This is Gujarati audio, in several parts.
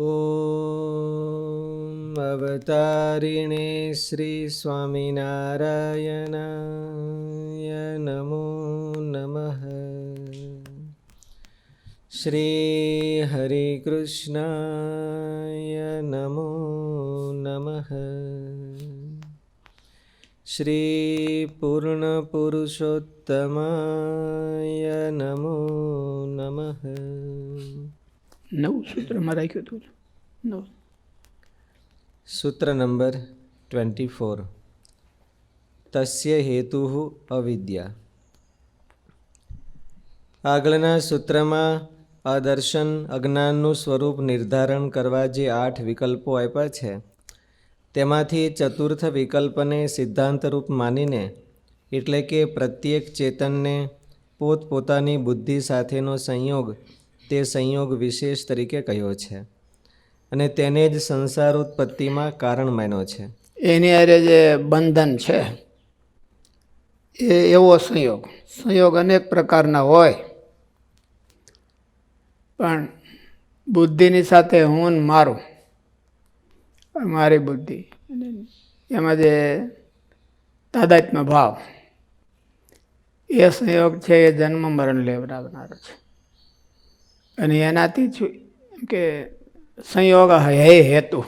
ઓમ અવતારિણે શ્રી સ્વામિનારાયણાય નમો નમઃ. શ્રી હરિકૃષ્ણાય નમો નમઃ. શ્રી પૂર્ણ પુરુષોત્તમાય નમો નમઃ. નવું સૂત્રમાં રાખ્યું હતું. નવું સૂત્ર નંબર 24. તસ્ય હેતુ અવિદ્યા. આગળના સૂત્રમાં અદર્શન અજ્ઞાનનું સ્વરૂપ નિર્ધારણ કરવા જે 8 વિકલ્પો આપ્યા છે તેમાંથી ચતુર્થ વિકલ્પને સિદ્ધાંતરૂપ માનીને, એટલે કે પ્રત્યેક ચેતનને પોતપોતાની બુદ્ધિ સાથેનો સંયોગ તે સંયોગ વિશેષ તરીકે કહ્યો છે અને તેને જ સંસાર ઉત્પત્તિમાં કારણ માન્યો છે. એની હારે જે બંધન છે એ એવો સંયોગ અનેક પ્રકારના હોય, પણ બુદ્ધિની સાથે હું ને મારું, મારી બુદ્ધિ, એમાં જે તાદાત્મ્ય ભાવ, એ સંયોગ છે એ જન્મ મરણ લેવડાવનારો છે. અને એનાથી કે સંયોગ હે હેતુ,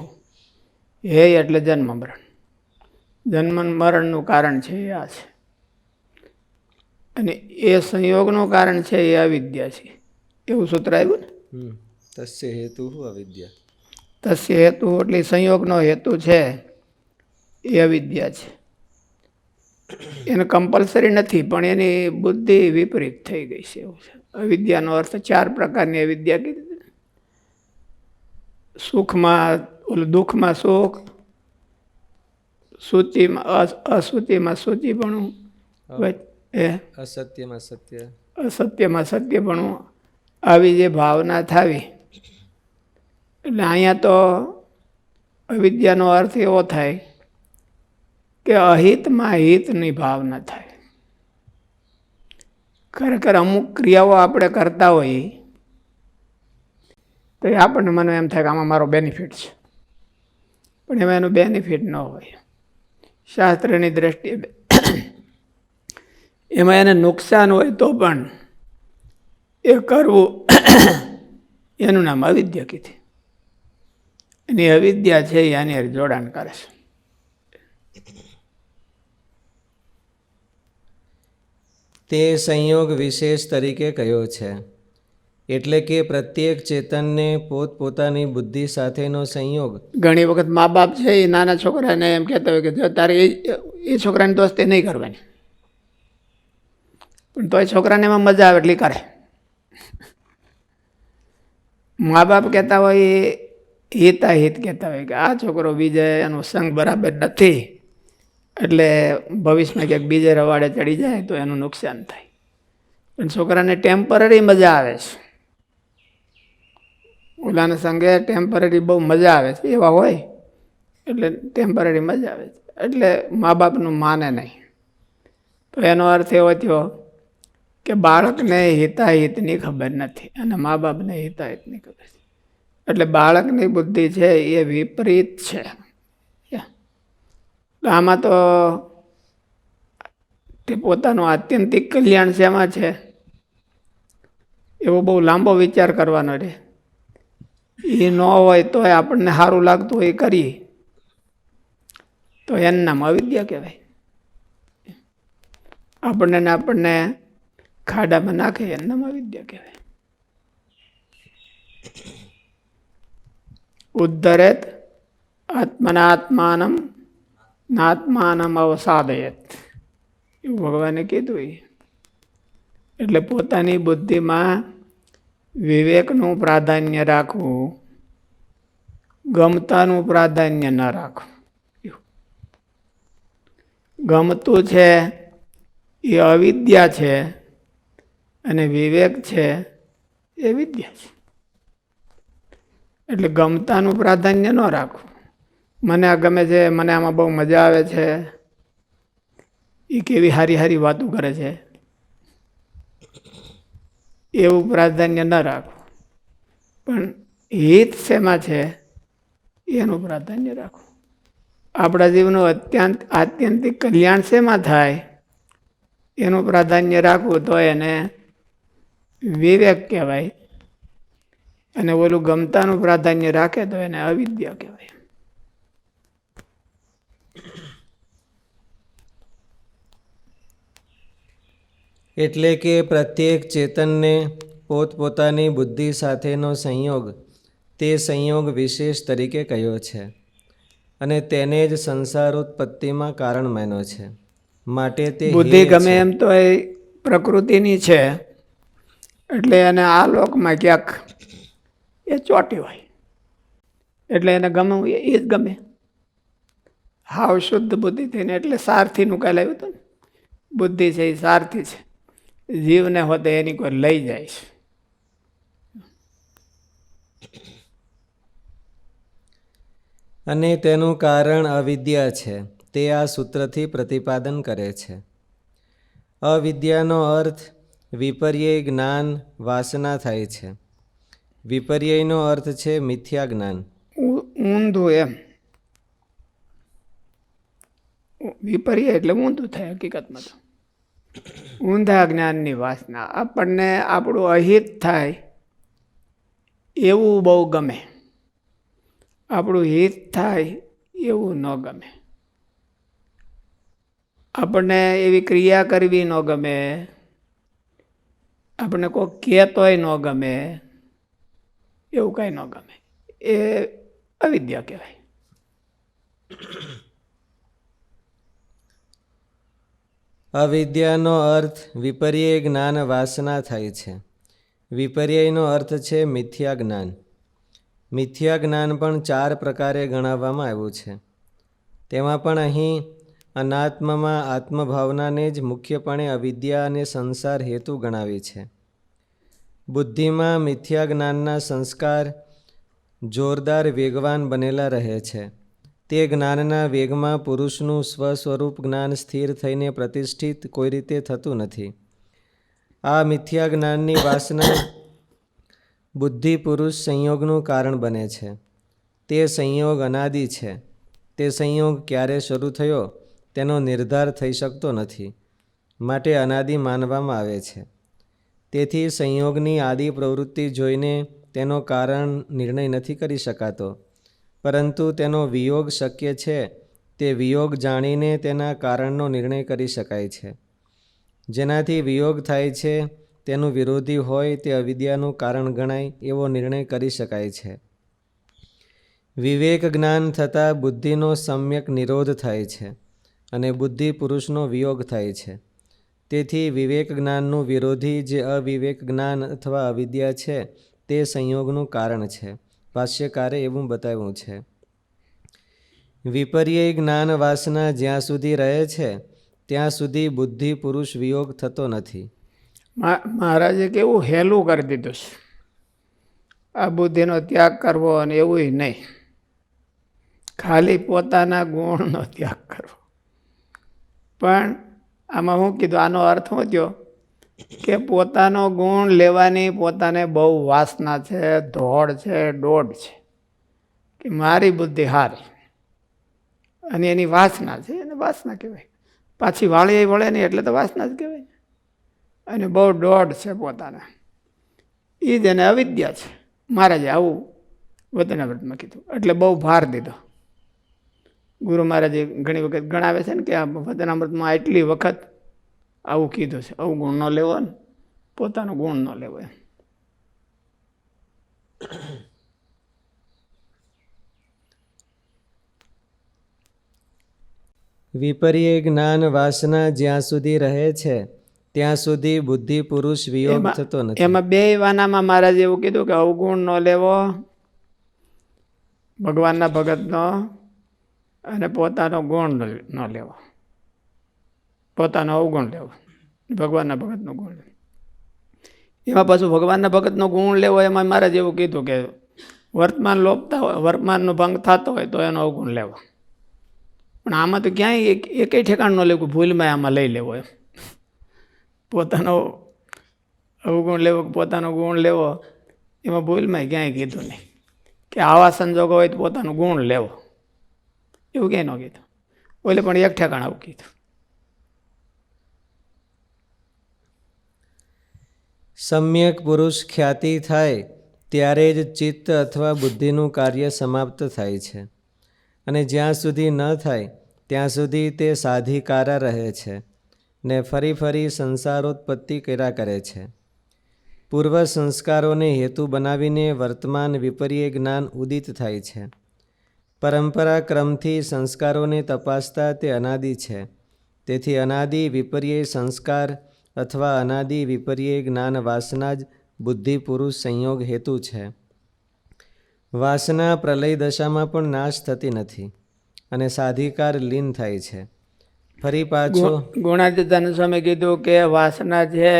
હે એટલે જન્મ મરણ, જન્મ મરણનું કારણ છે એ આ છે. અને એ સંયોગનું કારણ છે એ અવિદ્યા છે. એવું સૂત્ર આવ્યું ને. તસ્ય હેતુ અવિદ્યા. તસ્ય હેતુ એટલે સંયોગનો હેતુ છે એ અવિદ્યા છે. એને કમ્પલસરી નથી, પણ એની બુદ્ધિ વિપરીત થઈ ગઈ છે એવું છે. અવિદ્યાનો અર્થ 4 પ્રકારની અવિદ્યા કીધી. સુખમાં દુઃખમાં સુખ, સૂચિમાં અસૂચિમાં સૂચિપણું, અસત્યમાં સત્ય, અસત્યમાં સત્યપણું, આવી જે ભાવના થાવી. એટલે અહીંયા તો અવિદ્યાનો અર્થ એવો થાય કે અહિતમાં હિતની ભાવના થાય. ખરેખર અમુક ક્રિયાઓ આપણે કરતા હોઈએ તો એ આપણને મને એમ થાય કે આમાં મારો બેનિફિટ છે, પણ એમાં એનું બેનિફિટ ન હોય. શાસ્ત્રની દ્રષ્ટિએ એમાં એને નુકસાન હોય તો પણ એ કરવું એનું નામ અવિદ્યા કીધી. એની અવિદ્યા છે એની જોડાણ કરે છે. તે સંયોગ વિશેષ તરીકે કહ્યો છે, એટલે કે પ્રત્યેક ચેતનને પોતપોતાની બુદ્ધિ સાથેનો સંયોગ. ઘણી વખત મા બાપ છે એ નાના છોકરાને એમ કહેતા હોય કે જો તારે એ છોકરાની દોસ્તી નહીં કરવાની, પણ તોય છોકરાને એમાં મજા આવે એટલી કરે. મા બાપ કહેતા હોય હિતાહિત કહેતા હોય કે આ છોકરો બીજે એનો સંગ બરાબર નથી, એટલે ભવિષ્યમાં ક્યાંક બીજે રવાડે ચડી જાય તો એનું નુકસાન થાય. પણ છોકરાને ટેમ્પરરી મજા આવે છે, ઓલાના સંગે ટેમ્પરરી બહુ મજા આવે છે, એવા હોય એટલે ટેમ્પરરી મજા આવે છે, એટલે મા બાપનું માને નહીં. તો એનો અર્થ એવો થયો કે બાળકને હિતાહિતની ખબર નથી અને મા બાપને હિતાહિતની ખબર છે. એટલે બાળકની બુદ્ધિ છે એ વિપરીત છે. આમાં તો તે પોતાનું આત્યંતિક કલ્યાણ શેમાં છે એવો બહુ લાંબો વિચાર કરવાનો રહે. એ ન હોય તો આપણને સારું લાગતું હોય કરીએ તો એનું નામ અવિદ્યા કહેવાય. આપણને ખાડામાં નાખે એનું નામ અવિદ્યા કહેવાય. ઉદ્ધરેત આત્મનાત્માનમ નાત્માનમ અવસાદયત, એવું ભગવાને કીધું. એટલે પોતાની બુદ્ધિમાં વિવેકનું પ્રાધાન્ય રાખવું, ગમતાનું પ્રાધાન્ય ન રાખવું. ગમતું છે એ અવિદ્યા છે અને વિવેક છે એ વિદ્યા છે. એટલે ગમતાનું પ્રાધાન્ય ન રાખવું. મને આ ગમે છે, મને આમાં બહુ મજા આવે છે, એ કેવી સારી સારી વાતો કરે છે, એવું પ્રાધાન્ય ન રાખવું. પણ હિત શેમાં છે એનું પ્રાધાન્ય રાખવું. આપણા જીવનું આત્યંતિક કલ્યાણ શેમાં થાય એનું પ્રાધાન્ય રાખવું તો એને વિવેક કહેવાય, અને ઓલું ગમતાનું પ્રાધાન્ય રાખે તો એને અવિદ્યા કહેવાય. એટલે કે પ્રત્યેક ચેતનને પોતપોતાની બુદ્ધિ સાથેનો સંયોગ તે સંયોગ વિશેષ તરીકે કહ્યો છે અને તેને જ સંસારોત્પત્તિમાં કારણ માન્યો છે. માટે તે બુદ્ધિ હેય ગમે છે. એમ તો એ પ્રકૃતિની છે, એટલે એને આ લોકમાં ક્યાંક એ ચોટી હોય એટલે એને ગમે એ જ ગમે. હાવ શુદ્ધ બુદ્ધિ થઈને એટલે સારથીનું કાલે આવ્યું હતું ને, બુદ્ધિ છે એ સારથી છે, જીવને હોતે એની કોઈ લઈ જાય છે. અને તેનું કારણ અવિદ્યા છે તે આ સૂત્રથી પ્રતિપાદન કરે છે. અવિદ્યાનો અર્થ વિપર્યય જ્ઞાન વાસના થાય છે. વિપર્યયનો અર્થ છે મિથ્યા જ્ઞાન. ઊંધું એમ, વિપર્ય એટલે ઊંધું થાય હકીકતમાં. તો ઊંધા જ્ઞાનની વાસના આપણને આપણું અહિત થાય એવું બહુ ગમે, આપણું હિત થાય એવું ન ગમે. આપણને એવી ક્રિયા કરવી ન ગમે, આપણને કોઈ કહેતોય ન ગમે, એવું કાંઈ ન ગમે. એ અવિદ્યા કહેવાય. અવિદ્યાનો અર્થ વિપર્યય જ્ઞાન વાસના થાય છે. વિપર્યયનો અર્થ છે મિથ્યા જ્ઞાન. મિથ્યા જ્ઞાન પણ 4 પ્રકારે ગણાવવામાં આવ્યું છે. તેમાં પણ અહીં અનાત્મમાં આત્મભાવનાને જ મુખ્યપણે અવિદ્યા અને સંસાર હેતુ ગણાવી છે. બુદ્ધિમાં મિથ્યા જ્ઞાનના સંસ્કાર જોરદાર વેગવાન બનેલા રહે છે. તે જ્ઞાનના વેગમાં પુરુષનું સ્વસ્વરૂપ જ્ઞાન સ્થિર થઈને પ્રતિષ્ઠિત કોઈ રીતે થતું નથી. આ મિથ્યા જ્ઞાનની વાસના બુદ્ધિ પુરુષ સંયોગનું કારણ બને છે. તે સંયોગ અનાદિ છે. તે સંયોગ ક્યારે શરૂ થયો તેનો નિર્ધાર થઈ શકતો નથી, માટે અનાદિ માનવામાં આવે છે. તેથી સંયોગની આદિ પ્રવૃત્તિ જોઈને તેનો કારણ નિર્ણય નથી કરી શકાતો, પરંતુ તેનો વિયોગ શક્ય છે. તે વિયોગ જાણીને તેના કારણનો નિર્ણય કરી શકાય છે. જેનાથી વિયોગ થાય છે તેનું વિરોધી હોય તે અવિદ્યાનું કારણ ગણાય એવો નિર્ણય કરી શકાય છે. વિવેક જ્ઞાન થતાં બુદ્ધિનો સમ્યક નિરોધ થાય છે અને બુદ્ધિ પુરુષનો વિયોગ થાય છે. તેથી વિવેક જ્ઞાનનું વિરોધી જે અવિવેક જ્ઞાન અથવા અવિદ્યા છે તે સંયોગનું કારણ છે. ભાષ્યકારે એવું બતાવ્યું છે. વિપર્યય જ્ઞાન વાસના જ્યાં સુધી રહે છે ત્યાં સુધી બુદ્ધિ પુરુષ વિયોગ થતો નથી. મહારાજે કેવું હેલું કરી દીધું છે, આ બુદ્ધિનો ત્યાગ કરવો અને એવું નહીં, ખાલી પોતાના ગુણનો ત્યાગ કરવો. પણ આમાં શું કીધું, આનો અર્થ શું થયો કે પોતાનો ગુણ લેવાની પોતાને બહુ વાસના છે, દોડ છે, દોડ છે કે મારી બુદ્ધિ હારી, અને એની વાસના છે, એને વાસના કહેવાય. પાછી વાળી વળે નહીં એટલે તો વાસના જ કહેવાય. અને બહુ દોડ છે પોતાને, એ જ એને અવિદ્યા છે. મહારાજે આવું વતનાવ્રતમાં કીધું, એટલે બહુ ભાર દીધો. ગુરુ મહારાજે ઘણી વખત ગણાવે છે ને કે આ વતનામૃતમાં આટલી વખત આવું કીધું છે, આવું ગુણ ન લેવો ને પોતાનો ગુણ ન લેવો એમ. વિપર્યય જ્ઞાન વાસના જ્યાં સુધી રહે છે ત્યાં સુધી બુદ્ધિ પુરુષ વિયોગ થતો નથી. એમાં 2 વાનામાં મહારાજે એવું કીધું કે અવગુણ ન લેવો, ભગવાનના ભગતનો, અને પોતાનો ગુણ ન લેવો, પોતાનો અવગુણ લેવો, ભગવાનના ભગતનો ગુણ લેવો. એમાં પાછું ભગવાનના ભગતનો ગુણ લેવો એમાં મહારાજ એવું કીધું કે વર્તમાન લોપતા હોય, વર્તમાનનો ભંગ થતો હોય તો એનો અવગુણ લેવો. પણ આમાં તો ક્યાંય એકેય ઠેકાણ ન લેવું, ભૂલમાં આમાં લઈ લેવો એમ. પોતાનો અવગુણ લેવો, પોતાનો ગુણ લેવો, એમાં ભૂલમાં ક્યાંય કીધું નહીં. કે આવા સંજોગો હોય તો પોતાનું ગુણ લેવો, એવું ક્યાંય ન કીધું. ઓલે પણ એક ઠેકાણ આવું કીધું. સમ્યક પુરુષ ખ્યાતિ થાય ત્યારે જ ચિત્ત અથવા બુદ્ધિનું કાર્ય સમાપ્ત થાય છે, અને જ્યાં સુધી ન થાય ત્યાં સુધી તે સાધિકારા રહે છે ને ફરી ફરી સંસારોત્પત્તિ કર્યા કરે છે. પૂર્વ સંસ્કારોને હેતુ બનાવીને વર્તમાન વિપર્ય જ્ઞાન ઉદિત થાય છે. પરંપરા ક્રમથી સંસ્કારોને તપાસતા તે અનાદિ છે. તેથી અનાદિ વિપર્ય સંસ્કાર અથવા અનાદિ વિપર્ય જ્ઞાન વાસના જ બુદ્ધિ પુરુષ સંયોગ હેતુ છે. વાસના પ્રલય દશામાં પણ નાશ થતી નથી અને સાધિકાર લીન થાય છે. ફરી પાછો ગુણાતીતાનંદ સ્વામી કીધું કે વાસના છે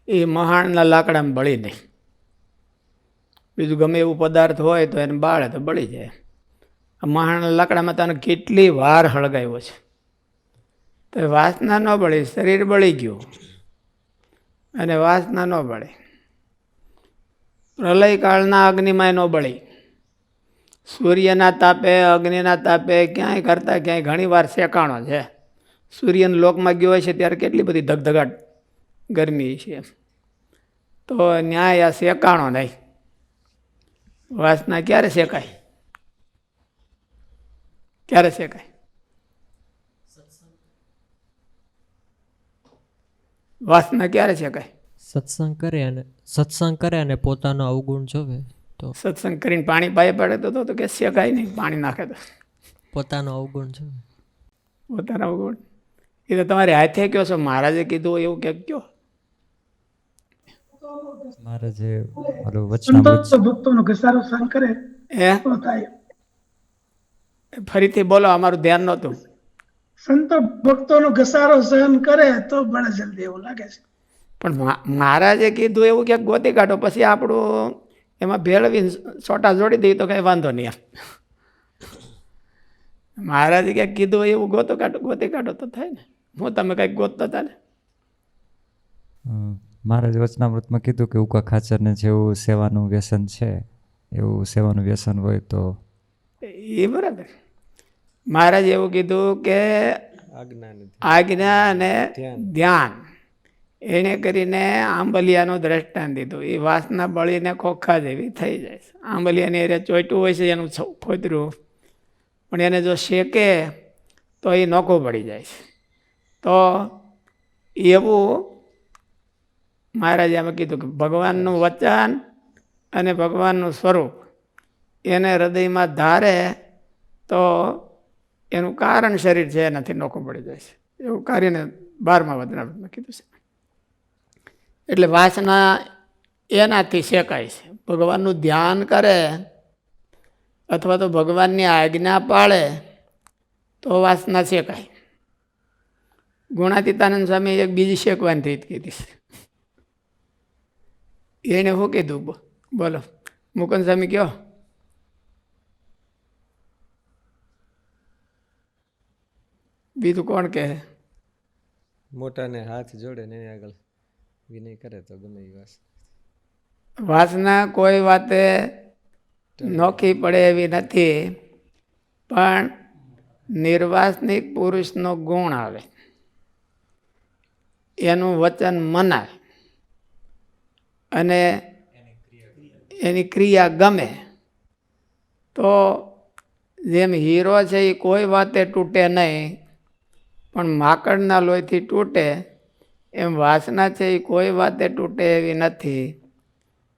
એ મહાણના લાકડામાં બળી નહીં. બીજું ગમે એવું પદાર્થ હોય તો એને બાળે તો બળી જાય. મહાણના લાકડામાં તને કેટલી વાર હળગાવ્યો છે તો વાસના ન બળી, શરીર બળી ગયું અને વાસના ન બળે. પ્રલયકાળના અગ્નિમાં ન બળી. સૂર્યના તાપે, અગ્નિના તાપે ક્યાંય કરતાં ક્યાંય ઘણી વાર શેકાણો છે. સૂર્યના લોકમાં ગયો છે ત્યારે કેટલી બધી ધગધગાટ ગરમી છે, તો ન્યાય આ શેકાણો નહીં. વાસના ક્યારે શેકાય? ક્યારે શેકાય? વાસના ક્યારે શેકાય? સત્સંગ કરે અને પોતાનો અવગુણ જોવે તો. સત્સંગ કરીને પાણી પાયે પડે તો કે શેકાય નહીં. પાણી નાખે તો પોતાનો અવગુણ જોવે. પોતાના અવગુણ એ તો તમારે હાથે કયો છો. મહારાજે કીધું એવું કે કયો? મહારાજે વચનામૃત ભક્તોનો ઘસારો સહન કરે તો થાય. ફરીથી બોલો, અમારું ધ્યાન નહોતું. સંતો ભક્તોનો ઘસારો સહન કરે તો બળે જલ્દી, એવું લાગે છે. પણ મહારાજે કીધું એવું કે ગોતી કાઢો, પછી આપણું એમાં ભેળવી છોટા જોડી દઈએ તો કંઈ વાંધો નહીં. મહારાજે ક્યાંક કીધું એવું ગોતી કાઢો તો થાય ને. હું તમે કંઈક ગોતતા હતા ને. મહારાજ વચનામૃતમાં કીધું કે ઉકા ખાચરને જેવું સેવાનું વ્યસન છે એવું સેવાનું વ્યસન હોય તો એ બરાબર. મહારાજ એવું કીધું કે આજ્ઞા અને ધ્યાન એને કરીને આંબલિયાનું દ્રષ્ટાંત દીધું. એ વાસના બળીને ખોખા જેવી થઈ જાય છે. આંબલિયાની એરે ચોંટ્યું હોય છે એનું ફોતરું, પણ એને જો શેકે તો એ નોખું પડી જાય છે. તો એવું મહારાજે એમાં કીધું કે ભગવાનનું વચન અને ભગવાનનું સ્વરૂપ એને હૃદયમાં ધારે તો એનું કારણ શરીર છે એનાથી નોખું પડી જાય છે. એવું કાર્યને 12મા વચનામૃતમાં કીધું છે. એટલે વાસના એનાથી શેકાય છે. ભગવાનનું ધ્યાન કરે અથવા તો ભગવાનની આજ્ઞા પાળે તો વાસના શેકાય. ગુણાતીતાનંદ સ્વામી એક બીજી શેકવાની રીત કીધી છે. એને શું કીધું બોલો, મુકુંદ સ્વામી કયો? બીજું કોણ કહે? મોટાને હાથ જોડે ને આગળ વિનય કરે તો ગમે એ વાસના કોઈ વાતે નોખી પડે એવી નથી, પણ નિર્વાસનિક પુરુષનો ગુણ આવે, એનું વચન મનાય અને એની ક્રિયા ગમે તો જેમ હીરો છે એ કોઈ વાતે તૂટે નહીં પણ માકડના લોહીથી તૂટે, એમ વાસના છે એ કોઈ વાતે તૂટે એવી નથી.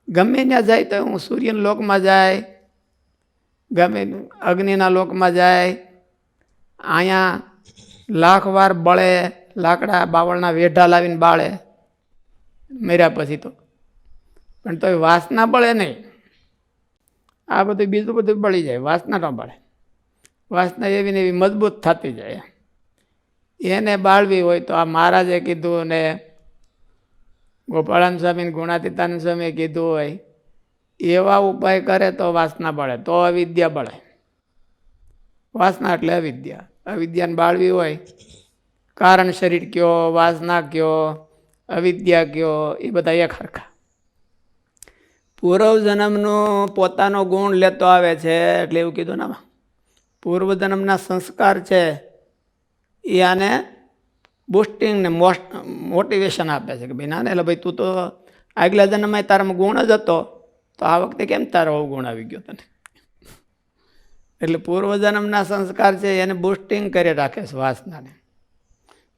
ગમે ત્યાં જાય તો હું સૂર્યના લોકમાં જાય, ગમે અગ્નિના લોકમાં જાય, અહીંયા લાખ વાર બળે, લાકડા બાવળના વેઢા લાવીને બાળે મર્યા પછી તો, પણ તોય વાસના બળે નહીં. આ બધું બીજું બધું બળી જાય, વાસના ન બળે. વાસના એવી ને એવી મજબૂત થતી જાય. એને બાળવી હોય તો આ મહારાજે કીધું ને ગોપાળાનંદ સ્વામી ગુણાતીતાનંદ સ્વામીએ કીધું હોય એવા ઉપાય કરે તો વાસના બળે, તો અવિદ્યા બળે. વાસના એટલે અવિદ્યા. અવિદ્યાને બાળવી હોય, કારણ શરીર કયો, વાસના કયો, અવિદ્યા કયો, એ બધા એક હરખા. પૂર્વજન્મનો પોતાનો ગુણ લેતો આવે છે એટલે એવું કીધું ને આમાં. પૂર્વજન્મના સંસ્કાર છે એ આને બુસ્ટિંગ ને મોટિવેશન આપે છે કે ભાઈ ના એટલે ભાઈ તું તો આગલા જન્મમાં તારામાં ગુણ જ હતો, તો આ વખતે કેમ તારો અવગુણ આવી ગયો તને? એટલે પૂર્વજન્મના સંસ્કાર છે એને બુસ્ટિંગ કરી રાખે છે વાસનાને.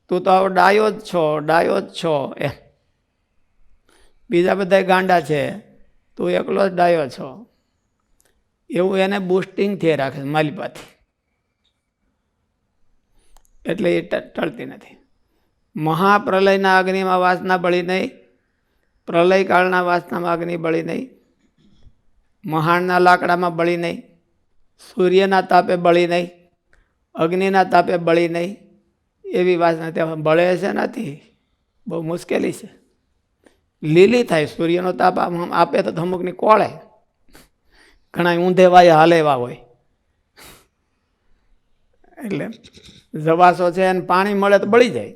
તું તો આવો ડાયો જ છો એમ. બીજા બધા ગાંડા છે, તું એકલો જ ડાયો છો, એવું એને બુસ્ટિંગ થઈ રાખે છે માલિપાથી. એટલે એ ટળતી નથી. મહાપ્રલયના અગ્નિમાં વાસના બળી નહીં, પ્રલયકાળના વાસનામાં અગ્નિ બળી નહીં, મહાણના લાકડામાં બળી નહીં, સૂર્યના તાપે બળી નહીં, અગ્નિના તાપે બળી નહીં, એવી વાસના ત્યાં બળે છે નથી. બહુ મુશ્કેલી છે. લીલી થાય. સૂર્યનો તાપ આપે તો અમુકની કોળે, ઘણા ઊંધે વાય હાલેવા હોય. એટલે જવાસો છે અને પાણી મળે તો બળી જાય,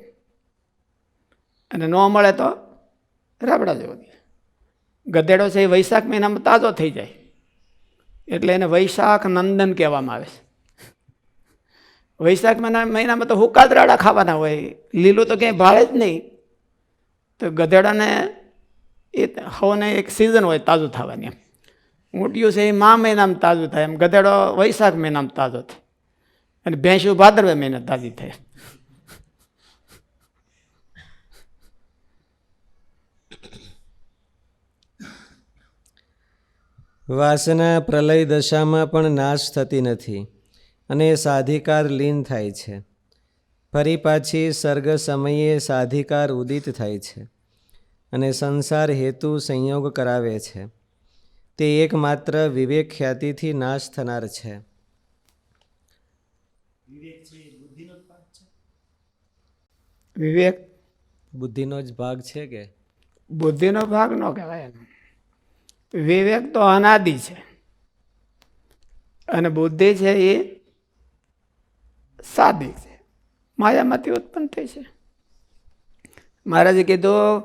અને ન મળે તો રાબડા જેવો. ગધેડો છે એ વૈશાખ મહિનામાં તાજો થઈ જાય, એટલે એને વૈશાખ નંદન કહેવામાં આવે છે. વૈશાખ મહિનામાં તો હુકા જ રાડા ખાવાના હોય, લીલું તો ક્યાંય ભાળે જ નહીં. તો ગધેડાને એ હવને એક સિઝન હોય તાજું થવાની. એમ ઊંટિયું છે એ મા મહિનામાં તાજું થાય, એમ ગધેડો વૈશાખ મહિનામાં તાજો થાય, અને ભેંસું ભાદરવા મહિને તાજી થાય. વાસના પ્રલય દશામાં પણ નાશ થતી નથી અને સાધિકાર લીન થાય છે. ફરી પાછી સર્ગ સમયે સાધિકાર ઉદિત થાય છે અને સંસાર હેતુ સંયોગ કરાવે છે. તે એકમાત્ર વિવેક ખ્યાતિથી નાશ થનાર છે. વિવેક બુદ્ધિનો જ ભાગ છે કે બુદ્ધિનો ભાગ ન કહેવાય એનો. વિવેક તો અનાદિ છે, અને બુદ્ધિ છે એ સાદી છે, માયામાંથી ઉત્પન્ન થઈ છે. મહારાજે કીધું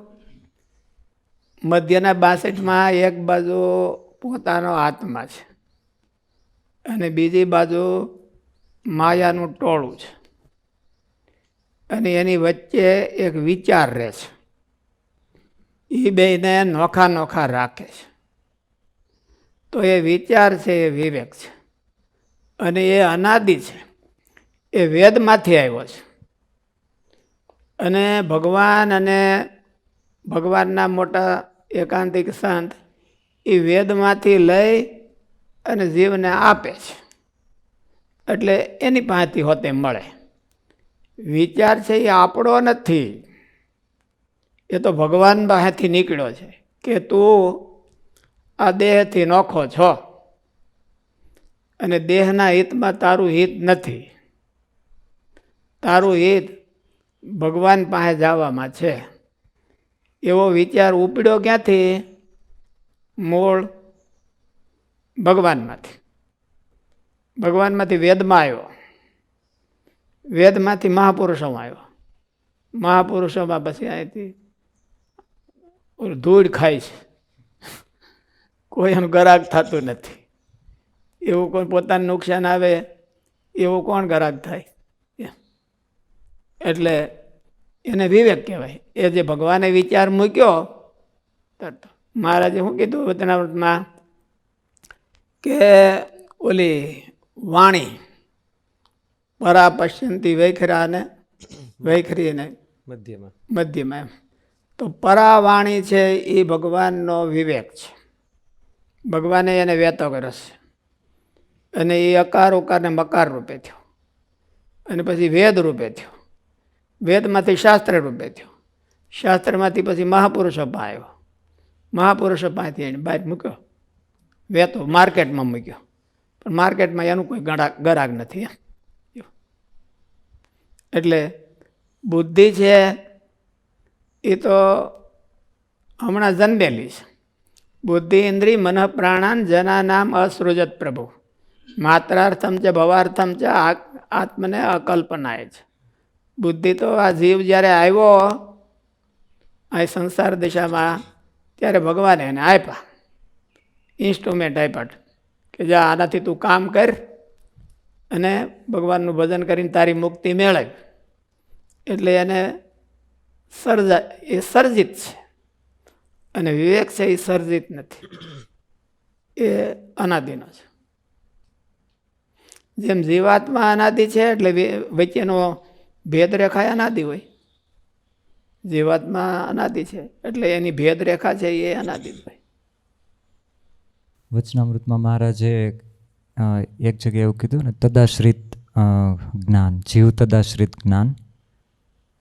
મધ્યના 62માં એક બાજુ પોતાનો આત્મા છે અને બીજી બાજુ માયાનું ટોળું છે, અને એની વચ્ચે એક વિચાર રહે છે. એ બેને નોખા નોખા રાખે છે. તો એ વિચાર છે એ વિવેક છે, અને એ અનાદિ છે, એ વેદમાંથી આવ્યો છે. અને ભગવાન અને ભગવાનના મોટા એકાંતિક સંત એ વેદમાંથી લઈ અને જીવને આપે છે, એટલે એની પાસેથી હોતે મળે. વિચાર છે એ આપણો નથી, એ તો ભગવાન પાસેથી નીકળ્યો છે કે તું આ દેહથી નોખો છો અને દેહના હિતમાં તારું હિત નથી. તારું હિત ભગવાન પાસે જવામાં છે. એવો વિચાર ઉપડ્યો ક્યાંથી? મૂળ ભગવાનમાંથી. ભગવાનમાંથી વેદમાં આવ્યો, વેદમાંથી મહાપુરુષોમાં આવ્યો, મહાપુરુષોમાં પછી અહીંથી ધૂળ ખાય છે. કોઈ એનું ગરાગ થતું નથી. એવું કોઈ પોતાનું નુકસાન આવે એવું કોણ ગરાગ થાય? એટલે એને વિવેક કહેવાય. એ જે ભગવાને વિચાર મૂક્યો, મહારાજે શું કીધું વચનામૃતમાં કે ઓલી વાણી પરા પશ્યંતી વૈખરાને વૈખરીને મધ્યમાં એમ. તો પરાવાણી છે એ ભગવાનનો વિવેક છે. ભગવાને એને વેતો કર્યો છે, અને એ અકાર ઉકારને મકાર રૂપે થયો, અને પછી વેદ રૂપે થયો, વેદમાંથી શાસ્ત્ર રૂપે થયો, શાસ્ત્રમાંથી પછી મહાપુરુષો પાસે આવ્યો, મહાપુરુષો પાસેથી એને બહાર મૂક્યો, વેતો માર્કેટમાં મૂક્યો. પણ માર્કેટમાં એનું કોઈ ગરાગ નથી એમ. એટલે બુદ્ધિ છે એ તો હમણાં જન્મેલી છે. બુદ્ધિ ઇન્દ્રિય મન પ્રાણાન જના નામ અસૃજત પ્રભુ માત્રાર્થમ ચ ભવાર્થમ ચ આત્મને અકલ્પનાય છે. બુદ્ધિ તો આ જીવ જ્યારે આવ્યો આ સંસાર દિશામાં ત્યારે ભગવાને એને આપ્યા. ઇન્સ્ટ્રુમેન્ટ આપ્યા કે જા આનાથી તું કામ કર અને ભગવાનનું ભજન કરીને તારી મુક્તિ મેળવ. એટલે એને એ સર્જિત છે અને વિવેક છે એ સર્જિત નથી, એ અનાદિનો છે. જેમ જીવાત્મા અનાદિ છે એટલે વચ્ચેનો ભેદ રેખા અનાદિ હોય. જીવાત્મા અનાદિ છે એટલે એની ભેદ રેખા છે એ અનાદિ હોય. વચનામૃતમાં મહારાજે એક જગ્યાએ એવું કીધું ને, તદાશ્રિત જ્ઞાન, જીવ તદાશ્રિત જ્ઞાન,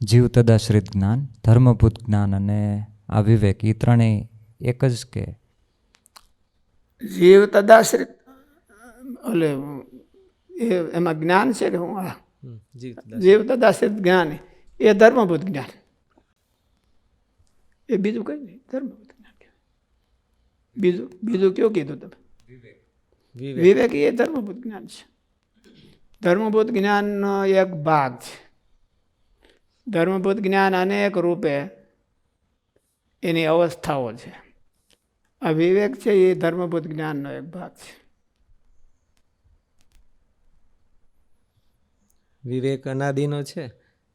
જીવ તદાશ્રિત જ્ઞાન, ધર્મભૂત જ્ઞાન અને આ વિવેક, એ ત્રણેય એક જ કે? જીવ તદાશ્રિત એટલે એમાં જ્ઞાન છે કે હું જીવ તદાશ્રિત જ્ઞાન એ ધર્મભૂત જ્ઞાન, એ બીજું કઈ નહીં, ધર્મભૂત જ્ઞાન કહેવાય. બીજું કયું કીધું તમે? વિવેક એ ધર્મભૂત જ્ઞાન છે. ધર્મભૂત જ્ઞાનનો એક ભાગ છે. ધર્મભૂત જ્ઞાન અનેક રૂપે એની અવસ્થાઓ છે. આ વિવેક છે એ ધર્મભૂત જ્ઞાનનો એક ભાગ છે. વિવેક અનાદિનો છે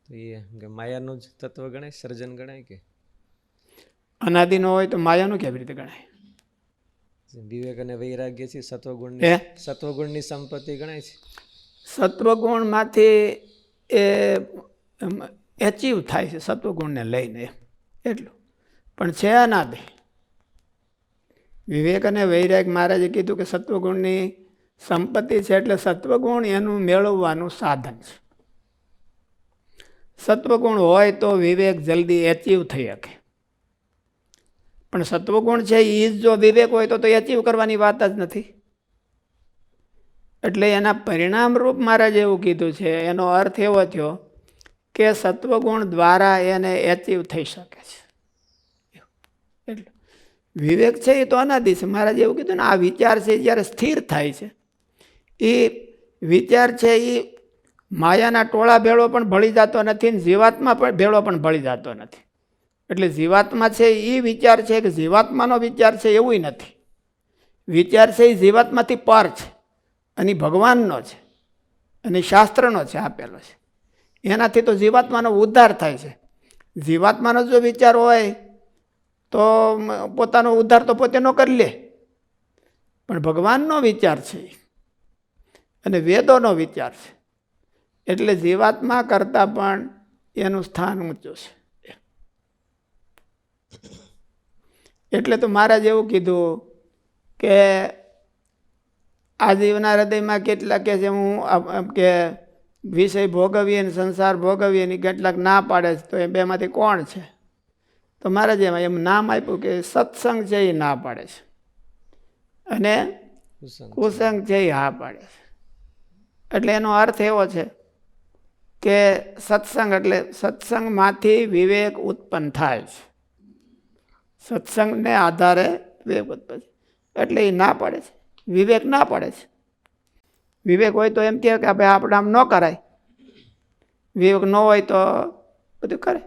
તો એ માયાનું જ તત્વ ગણાય, સર્જન ગણાય કે? અનાદિનો હોય તો માયાનું કેવી રીતે ગણાય? વિવેક અને વૈરાગ્ય છે હે? સત્વગુણની સંપત્તિ ગણાય છે. સત્વગુણમાંથી એ એચીવ થાય છે સત્વગુણને લઈને, એટલું પણ છે અનાદિ. વિવેક અને વૈરાગ મહારાજે કીધું કે સત્વગુણની સંપત્તિ છે એટલે સત્વગુણ એનું મેળવવાનું સાધન છે. સત્વગુણ હોય તો વિવેક જલ્દી એચીવ થઈ શકે, પણ સત્વગુણ છે એ જ જો વિવેક હોય તો એચીવ કરવાની વાત જ નથી. એટલે એના પરિણામરૂપ મહારાજે એવું કીધું છે, એનો અર્થ એવો થયો કે સત્વગુણ દ્વારા એને એચીવ થઈ શકે છે. એટલે વિવેક છે એ તો અનાદિ છે. મહારાજે એવું કીધું ને, આ વિચાર છે જ્યારે સ્થિર થાય છે, એ વિચાર છે એ માયાના ટોળા ભેળો પણ ભળી જતો નથી, જીવાત્મા પણ ભેળો પણ ભળી જતો નથી. એટલે જીવાત્મા છે એ વિચાર છે કે જીવાત્માનો વિચાર છે એવું નથી. વિચાર છે એ જીવાત્માથી પર છે અને ભગવાનનો છે અને શાસ્ત્રનો છે, આપેલો છે. એનાથી તો જીવાત્માનો ઉદ્ધાર થાય છે. જીવાત્માનો જો વિચાર હોય તો પોતાનો ઉદ્ધાર તો પોતે ન કરી લે, પણ ભગવાનનો વિચાર છે અને વેદોનો વિચાર છે એટલે જીવાત્મા કરતાં પણ એનું સ્થાન ઊંચું છે. એટલે તો મહારાજ એવું કીધું કે આ જીવના હૃદયમાં કેટલાક કે છે હું કે વિષય ભોગવીએ ને સંસાર ભોગવીએ ને કેટલાક ના પાડે છે, તો એ બેમાંથી કોણ છે? તો મહારાજે એમ નામ આપ્યું કે સત્સંગ છે એ ના પાડે છે અને કુસંગ છે એ હા પાડે છે. એટલે એનો અર્થ એવો છે કે સત્સંગ એટલે સત્સંગમાંથી વિવેક ઉત્પન્ન થાય છે. સત્સંગને આધારે વિવેક ઉત્પન્ન, એટલે એ ના પાડે છે. વિવેક ના પાડે છે. વિવેક હોય તો એમ કહે કે ભાઈ આપણે આમ ન કરાય, વિવેક ન હોય તો બધું કરે.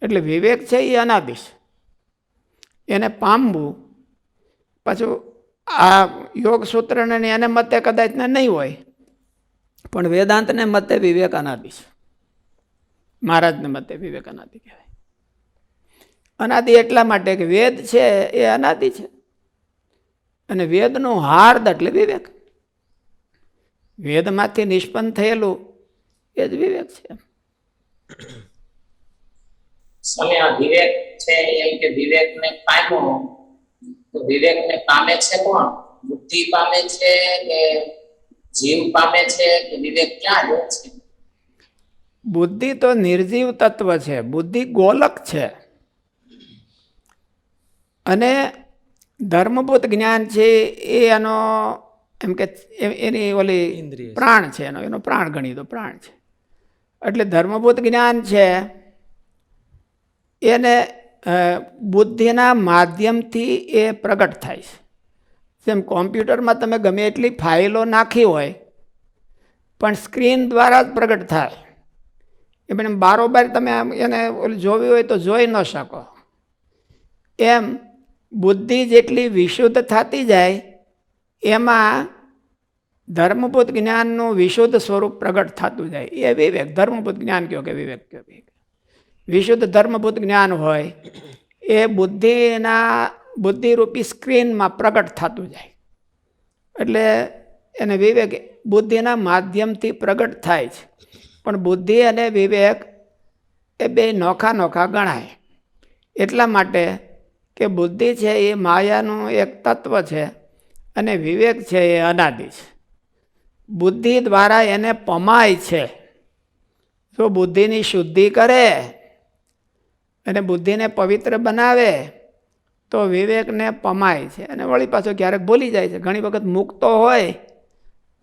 એટલે વિવેક છે એ અનાદિ છે. એને પામવું પાછું આ યોગ સૂત્રને એને મતે કદાચ ને નહીં હોય, પણ વેદાંતને મતે વિવેક અનાદિ છે. મહારાજને મતે વિવેક અનાદિ કહેવાય. અનાદિ એટલા માટે કે વેદ છે એ અનાદિ છે અને વેદનું હાર્દ એટલે વિવેક. વેદમાંથી નિષ્પન્ન થયેલું એ જ વિવેક છે. સમય વિવેક છે એમ કે વિવેકને પામ્યો, તો વિવેકને પામે છે કોણ? બુદ્ધિ પામે છે કે જીવ પામે છે કે વિવેક ક્યાં રહે છે? બુદ્ધિ તો નિર્જીવ તત્વ છે, બુદ્ધિ ગોલક છે અને ધર્મભૂત જ્ઞાન છે એ એનો એમ કે એની ઓલી પ્રાણ છે, એનો પ્રાણ ગણી દો, પ્રાણ છે. એટલે ધર્મભૂત જ્ઞાન છે એને બુદ્ધિના માધ્યમથી એ પ્રગટ થાય છે. જેમ કોમ્પ્યુટરમાં તમે ગમે એટલી ફાઇલો નાખી હોય પણ સ્ક્રીન દ્વારા જ પ્રગટ થાય. એ પણ બારોબાર તમે એને જોવી હોય તો જોઈ ન શકો. એમ બુદ્ધિ જેટલી વિશુદ્ધ થતી જાય એમાં ધર્મભૂત જ્ઞાનનું વિશુદ્ધ સ્વરૂપ પ્રગટ થતું જાય. એ વિવેક. ધર્મભૂત જ્ઞાન કયો કે વિવેક કયો? વિશુદ્ધ ધર્મભૂત જ્ઞાન હોય એ બુદ્ધિરૂપી સ્ક્રીનમાં પ્રગટ થતું જાય. એટલે એને વિવેક બુદ્ધિના માધ્યમથી પ્રગટ થાય છે. પણ બુદ્ધિ અને વિવેક એ બે નોખા નોખા ગણાય. એટલા માટે કે બુદ્ધિ છે એ માયાનું એક તત્વ છે અને વિવેક છે એ અનાદિ છે. બુદ્ધિ દ્વારા એને પમાય છે. જો બુદ્ધિની શુદ્ધિ કરે અને બુદ્ધિને પવિત્ર બનાવે તો વિવેકને પમાય છે. અને વળી પાછો ક્યારેક ભૂલી જાય છે. ઘણી વખત મુક્તો હોય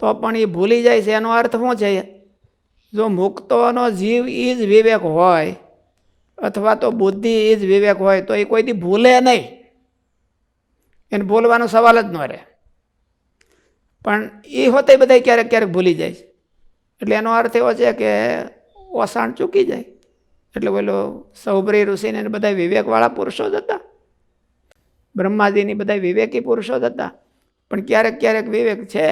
તો પણ એ ભૂલી જાય છે. એનો અર્થ શું છે? જો મુક્તોનો જીવ એ જ વિવેક હોય અથવા તો બુદ્ધિ એ જ વિવેક હોય તો એ કોઈથી ભૂલે નહીં. એને ભૂલવાનો સવાલ જ ન રહે. પણ એ હોતે બધા ક્યારેક ક્યારેક ભૂલી જાય છે. એટલે એનો અર્થ એવો છે કે ઓસાણ ચૂકી જાય. એટલે પેલો સૌભરી ઋષિને બધા વિવેકવાળા પુરુષો જ હતા. બ્રહ્માજીની બધા વિવેકી પુરુષો જ હતા. પણ ક્યારેક ક્યારેક વિવેક છે.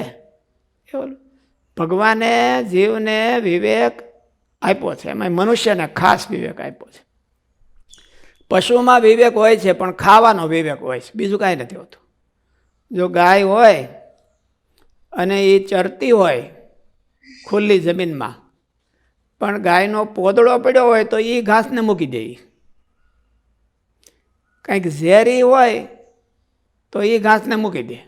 ભગવાને જીવને વિવેક આપ્યો છે. એમાં મનુષ્યને ખાસ વિવેક આપ્યો છે. પશુમાં વિવેક હોય છે પણ ખાવાનો વિવેક હોય છે, બીજું કાંઈ નથી હોતું. જો ગાય હોય અને એ ચરતી હોય ખુલ્લી જમીનમાં, પણ ગાયનો પોદળો પડ્યો હોય તો એ ઘાસને મૂકી દે. કંઈક ઝેરી હોય તો એ ઘાસને મૂકી દે.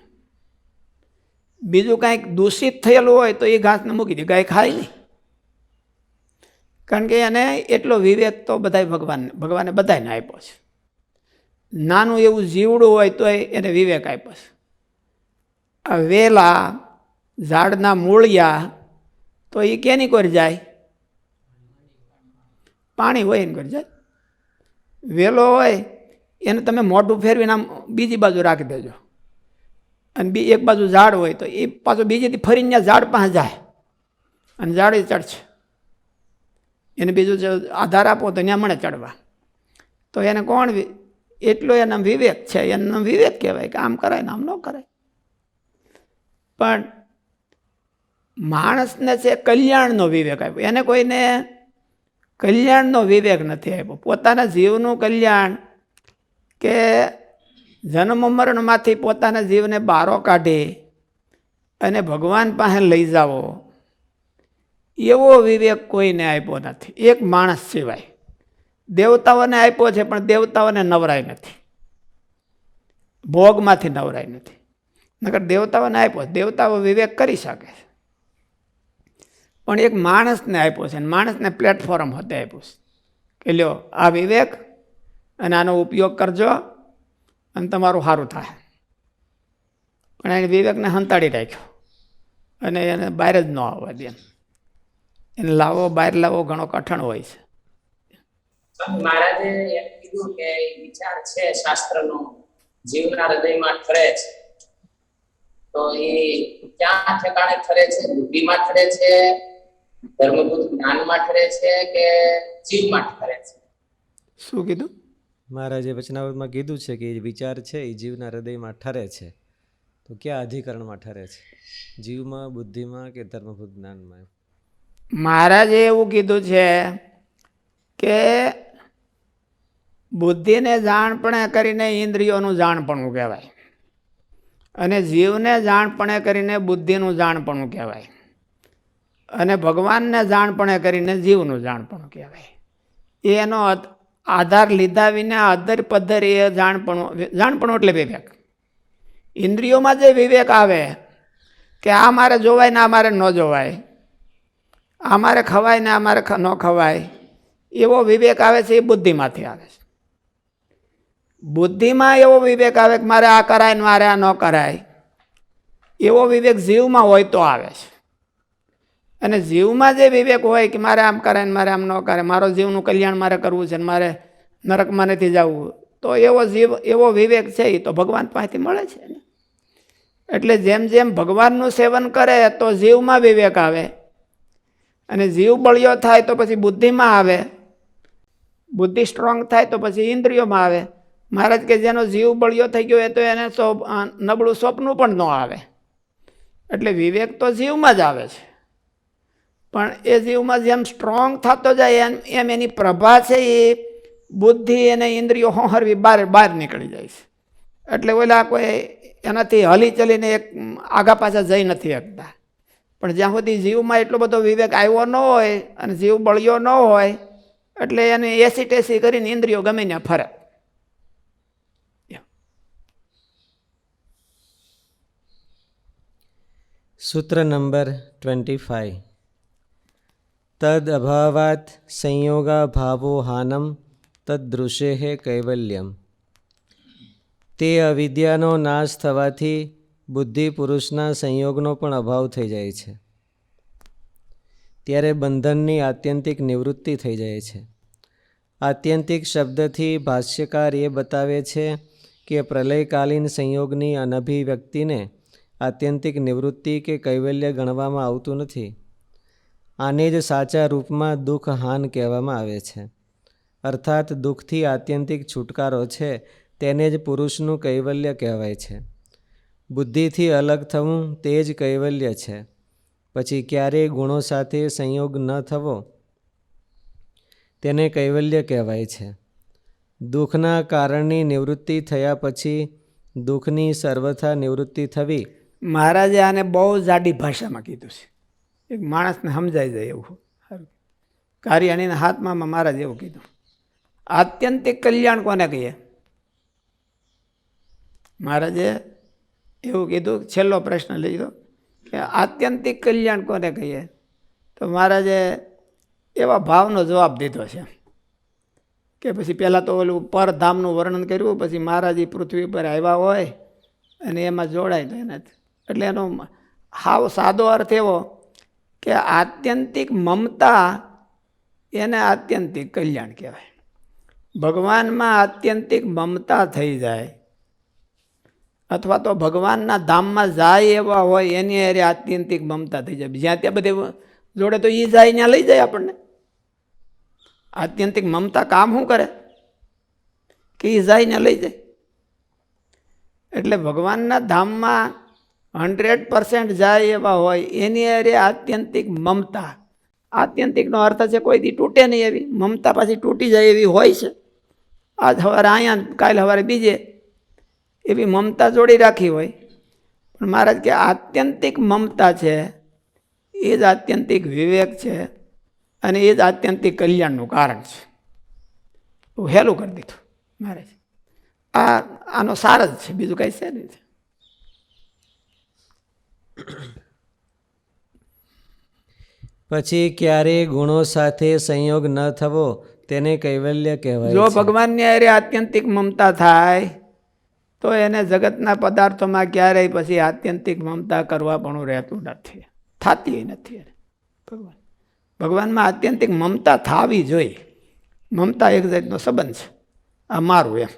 બીજું કાંઈક દૂષિત થયેલું હોય તો એ ઘાસને મૂકી દે. ગાય ખાય નહીં. કારણ કે એને એટલો વિવેક તો બધા ભગવાને બધાને આપ્યો છે. નાનું એવું જીવડું હોય તો એને વિવેક આપ્યો છે. આ વેલા ઝાડના મૂળિયા તો એ કેની કોર જાય? પાણી હોય એને કોર જાય. વેલો હોય એને તમે મોઢું ફેરવીને આમ બીજી બાજુ રાખી દેજો અને એક બાજુ ઝાડ હોય તો એ પાછું બીજીથી ફરીને ઝાડ પાસે જાય અને ઝાડ ચડશે. એને બીજું આધાર આપો તો ત્યાં મળે ચડવા. તો એને કોણ? એટલો એના વિવેક છે. એનો વિવેક કહેવાય કે આમ કરાય ને આમ ન કરાય. પણ માણસને છે કલ્યાણનો વિવેક આપ્યો. એને કોઈને કલ્યાણનો વિવેક નથી આપ્યો. પોતાના જીવનું કલ્યાણ કે જન્મ મરણમાંથી પોતાના જીવને બારો કાઢી અને ભગવાન પાસે લઈ જાવો એવો વિવેક કોઈને આપ્યો નથી, એક માણસ સિવાય. દેવતાઓને આપ્યો છે પણ દેવતાઓને નવરાય નથી, ભોગમાંથી નવરાય નથી. નકર દેવતાઓને આપ્યો, દેવતાઓ વિવેક કરી શકે છે. પણ એક માણસને આપ્યો છે અને માણસને પ્લેટફોર્મ હોતે આપ્યું છે કે લ્યો આ વિવેક અને આનો ઉપયોગ કરજો અને તમારું સારું થાય. પણ એને વિવેકને હંતાડી રાખ્યો અને એને બહાર જ ન આવવા દે. એને બહાર લાવવો ઘણો કઠણ હોય છે. મહારાજે એમ કીધું કે વિચાર છે શાસ્ત્રનો જીવના હૃદયમાં ઠરે છે. તો એ ક્યાં ઠેકાણે ઠરે છે? બુદ્ધિમાં ઠરે છે, ધર્મભૂત જ્ઞાનમાં ઠરે છે કે જીવમાં ઠરે છે? શું કીધું? મહારાજે વચનામૃતમાં કીધું છે કે એ વિચાર છે એ જીવના હૃદયમાં ઠરે છે. તો ક્યાં અધિકરણમાં ઠરે છે? જીવમાં, બુદ્ધિમાં કે ધર્મભૂત જ્ઞાનમાં? મહારાજે એવું કીધું છે કે બુદ્ધિને જાણપણે કરીને ઇન્દ્રિયોનું જાણપણું કહેવાય અને જીવને જાણપણે કરીને બુદ્ધિનું જાણપણું કહેવાય અને ભગવાનને જાણપણે કરીને જીવનું જાણપણું કહેવાય. એનો આધાર લીધા વિના અધર પદ્ધર એ જાણપણું એટલે વિવેક. ઇન્દ્રિયોમાં જે વિવેક આવે કે આ મારે જોવાય ને આ મારે ન જોવાય, આ મારે ખવાય ને આ મારે ન ખવાય, એવો વિવેક આવે છે એ બુદ્ધિમાંથી આવે છે. બુદ્ધિમાં એવો વિવેક આવે કે મારે આ કરાય ને મારે આ ન કરાય, એવો વિવેક જીવમાં હોય તો આવે છે. અને જીવમાં જે વિવેક હોય કે મારે આમ કરાય ને મારે આમ ન કરાય, મારો જીવનું કલ્યાણ મારે કરવું છે ને મારે નરકમાં નથી જવું, તો એવો વિવેક છે એ તો ભગવાન પાસેથી મળે છે. એટલે જેમ જેમ ભગવાનનું સેવન કરે તો જીવમાં વિવેક આવે અને જીવ બળિયો થાય તો પછી બુદ્ધિમાં આવે, બુદ્ધિ સ્ટ્રોંગ થાય તો પછી ઇન્દ્રિયોમાં આવે મહારાજ કે જેનો જીવ બળિયો થઈ ગયો એ તો એને નબળું સ્વપ્ન પણ ન આવે. એટલે વિવેક તો જીવમાં જ આવે છે, પણ એ જીવમાં જેમ સ્ટ્રોંગ થતો જાય એમ એની પ્રભા છે એ બુદ્ધિ અને ઇન્દ્રિયો હોહરવી બહાર નીકળી જાય છે. એટલે ઓલા કોઈ એનાથી હલી ચલીને એક આગા પાછા જઈ નથી શકતા. પણ જ્યાં સુધી જીવમાં એટલો બધો વિવેક આવ્યો ન હોય અને જીવ બળ્યો ન હોય એટલે એને એસી ટેસી કરીને ઇન્દ્રિયો ગમે ત્યાં ફરે. સૂત્ર નંબર 25. તદ અભાવાત સંયોગા ભાવો હાનમ તદૃષે કૈવલ્યમ. તે અવિદ્યાનો નાશ થવાથી બુદ્ધિ પુરુષના સંયોગનો પણ અભાવ થઈ જાય છે. ત્યારે બંધનની આત્યંતિક નિવૃત્તિ થઈ જાય છે. આત્યંતિક શબ્દથી ભાષ્યકાર એ બતાવે છે કે પ્રલયકાલીન સંયોગની અનભિવ્યક્તિને આત્યંતિક નિવૃત્તિ કે કૈવલ્ય ગણવામાં આવતું નથી. આને જ સાચા રૂપમાં દુઃખ હાન કહેવામાં આવે છે. અર્થાત દુઃખથી આત્યંતિક છુટકારો છે તેને જ પુરુષનું કૈવલ્ય કહેવાય છે. બુદ્ધિથી અલગ થવું તે જ કૈવલ્ય છે. પછી ક્યારેય ગુણો સાથે સંયોગ ન થવો તેને કૈવલ્ય કહેવાય છે. દુઃખના કારણની નિવૃત્તિ થયા પછી દુઃખની સર્વથા નિવૃત્તિ થવી. મહારાજે આને બહુ જાડી ભાષામાં કીધું છે, એક માણસને સમજાઈ જાય એવું. કાર્યાણીના હાથમાં મહારાજ એવું કીધું. આત્યંતિક કલ્યાણ કોને કહીએ? મહારાજે એવું કીધું. છેલ્લો પ્રશ્ન લીધો કે આત્યંતિક કલ્યાણ કોને કહીએ? તો મહારાજે એવા ભાવનો જવાબ દીધો છે કે પછી પહેલાં તો ઓલું પરધામનું વર્ણન કર્યું, પછી મહારાજ પૃથ્વી પર આવ્યા હોય અને એમાં જોડાય તો એને એટલે એનો હાવ સાદો અર્થ એવો કે આત્યંતિક મમતા એને આત્યંતિક કલ્યાણ કહેવાય. ભગવાનમાં આત્યંતિક મમતા થઈ જાય અથવા તો ભગવાનના ધામમાં જાય એવા હોય એની અરે આત્યંતિક મમતા થઈ જાય. જ્યાં ત્યાં બધે જોડે તો એ જાય ત્યાં લઈ જાય આપણને. આત્યંતિક મમતા કામ શું કરે કે એ જાય ને લઈ જાય. એટલે ભગવાનના ધામમાં 100% જાય એવા હોય એની અરે આત્યંતિક મમતા. આત્યંતિકનો અર્થ છે કોઈથી તૂટે નહીં એવી મમતા, પાછી તૂટી જાય એવી હોય છે. આજ સવારે અહીંયા કાલે સવારે બીજે એવી મમતા જોડી રાખી હોય. પણ મહારાજ કે આત્યંતિક મમતા છે એ જ આત્યંતિક વિવેક છે અને એ જ આત્યંતિક કલ્યાણનું કારણ છે. હેલું કરી દીધું મહારાજ. આનો સાર જ છે, બીજું કાંઈ છે નહીં. પછી ક્યારેય ગુણો સાથે સંયોગ ન થવો તેને કૈવલ્ય કહેવાય. જો ભગવાનની અરે આત્યંતિક મમતા થાય તો એને જગતના પદાર્થોમાં ક્યારેય પછી આત્યંતિક મમતા કરવા પણ રહેતું નથી, થતી નથી. ભગવાનમાં આત્યંતિક મમતા થવી જોઈએ. મમતા એક જાતનો સંબંધ છે, આ મારું એમ.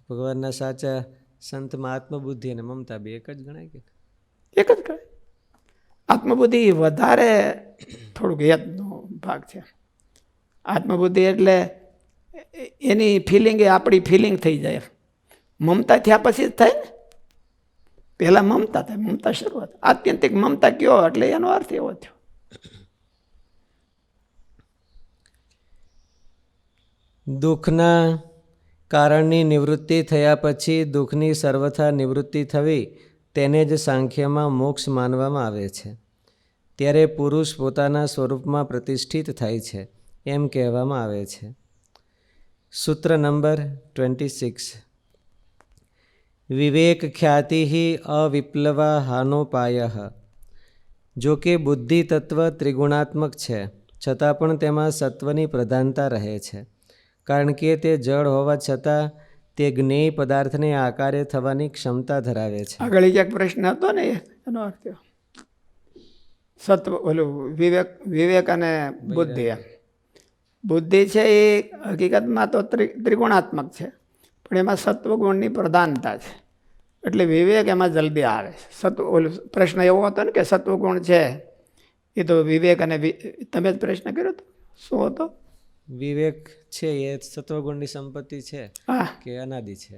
ભગવાનના સાચા સંતમાં આત્મબુદ્ધિ અને મમતા બે એક જ ગણાય કે? એક જ ગણાય. આત્મબુદ્ધિ વધારે થોડુંક હેતનો ભાગ છે. આત્મબુદ્ધિ એટલે એની ફિલિંગ એ આપણી ફિલિંગ થઈ જાય. મમતા થયા પછી જ થાય ને. પહેલાં મમતા થાય, મમતા શરૂઆત. આત્યંતિક મમતા કયો એટલે એનો અર્થ એવો થયો. દુઃખના કારણની નિવૃત્તિ થયા પછી દુઃખની સર્વથા નિવૃત્તિ થવી તેને જ સાંખ્યમાં મોક્ષ માનવામાં આવે છે. ત્યારે પુરુષ પોતાના સ્વરૂપમાં પ્રતિષ્ઠિત થાય છે એમ કહેવામાં આવે છે. સૂત્ર નંબર 26. વિવેક ખ્યાતિ અવિપ્લવા હાનોપાય. જો કે બુદ્ધિ તત્વ ત્રિગુણાત્મક છે છતાં પણ તેમાં સત્વની પ્રધાનતા રહે છે, કારણ કે તે જળ હોવા છતાં તે જ્ઞેય પદાર્થને આકારે થવાની ક્ષમતા ધરાવે છે. આગળ એક પ્રશ્ન હતો ને એનો અર્થ સત્વ ઓલું વિવેક અને બુદ્ધિ. બુદ્ધિ છે એ હકીકતમાં તો ત્રિગુણાત્મક છે, પણ એમાં સત્વગુણની પ્રધાનતા છે. એટલે વિવેક એમાં જલ્દી આવે. ઓલું પ્રશ્ન એવો હતો ને કે સત્વગુણ છે એ તો વિવેક અને તમે જ પ્રશ્ન કર્યો હતો, શું હતો? વિવેક છે એ સત્વગુણની સંપત્તિ છે હા, કે અનાદિ છે?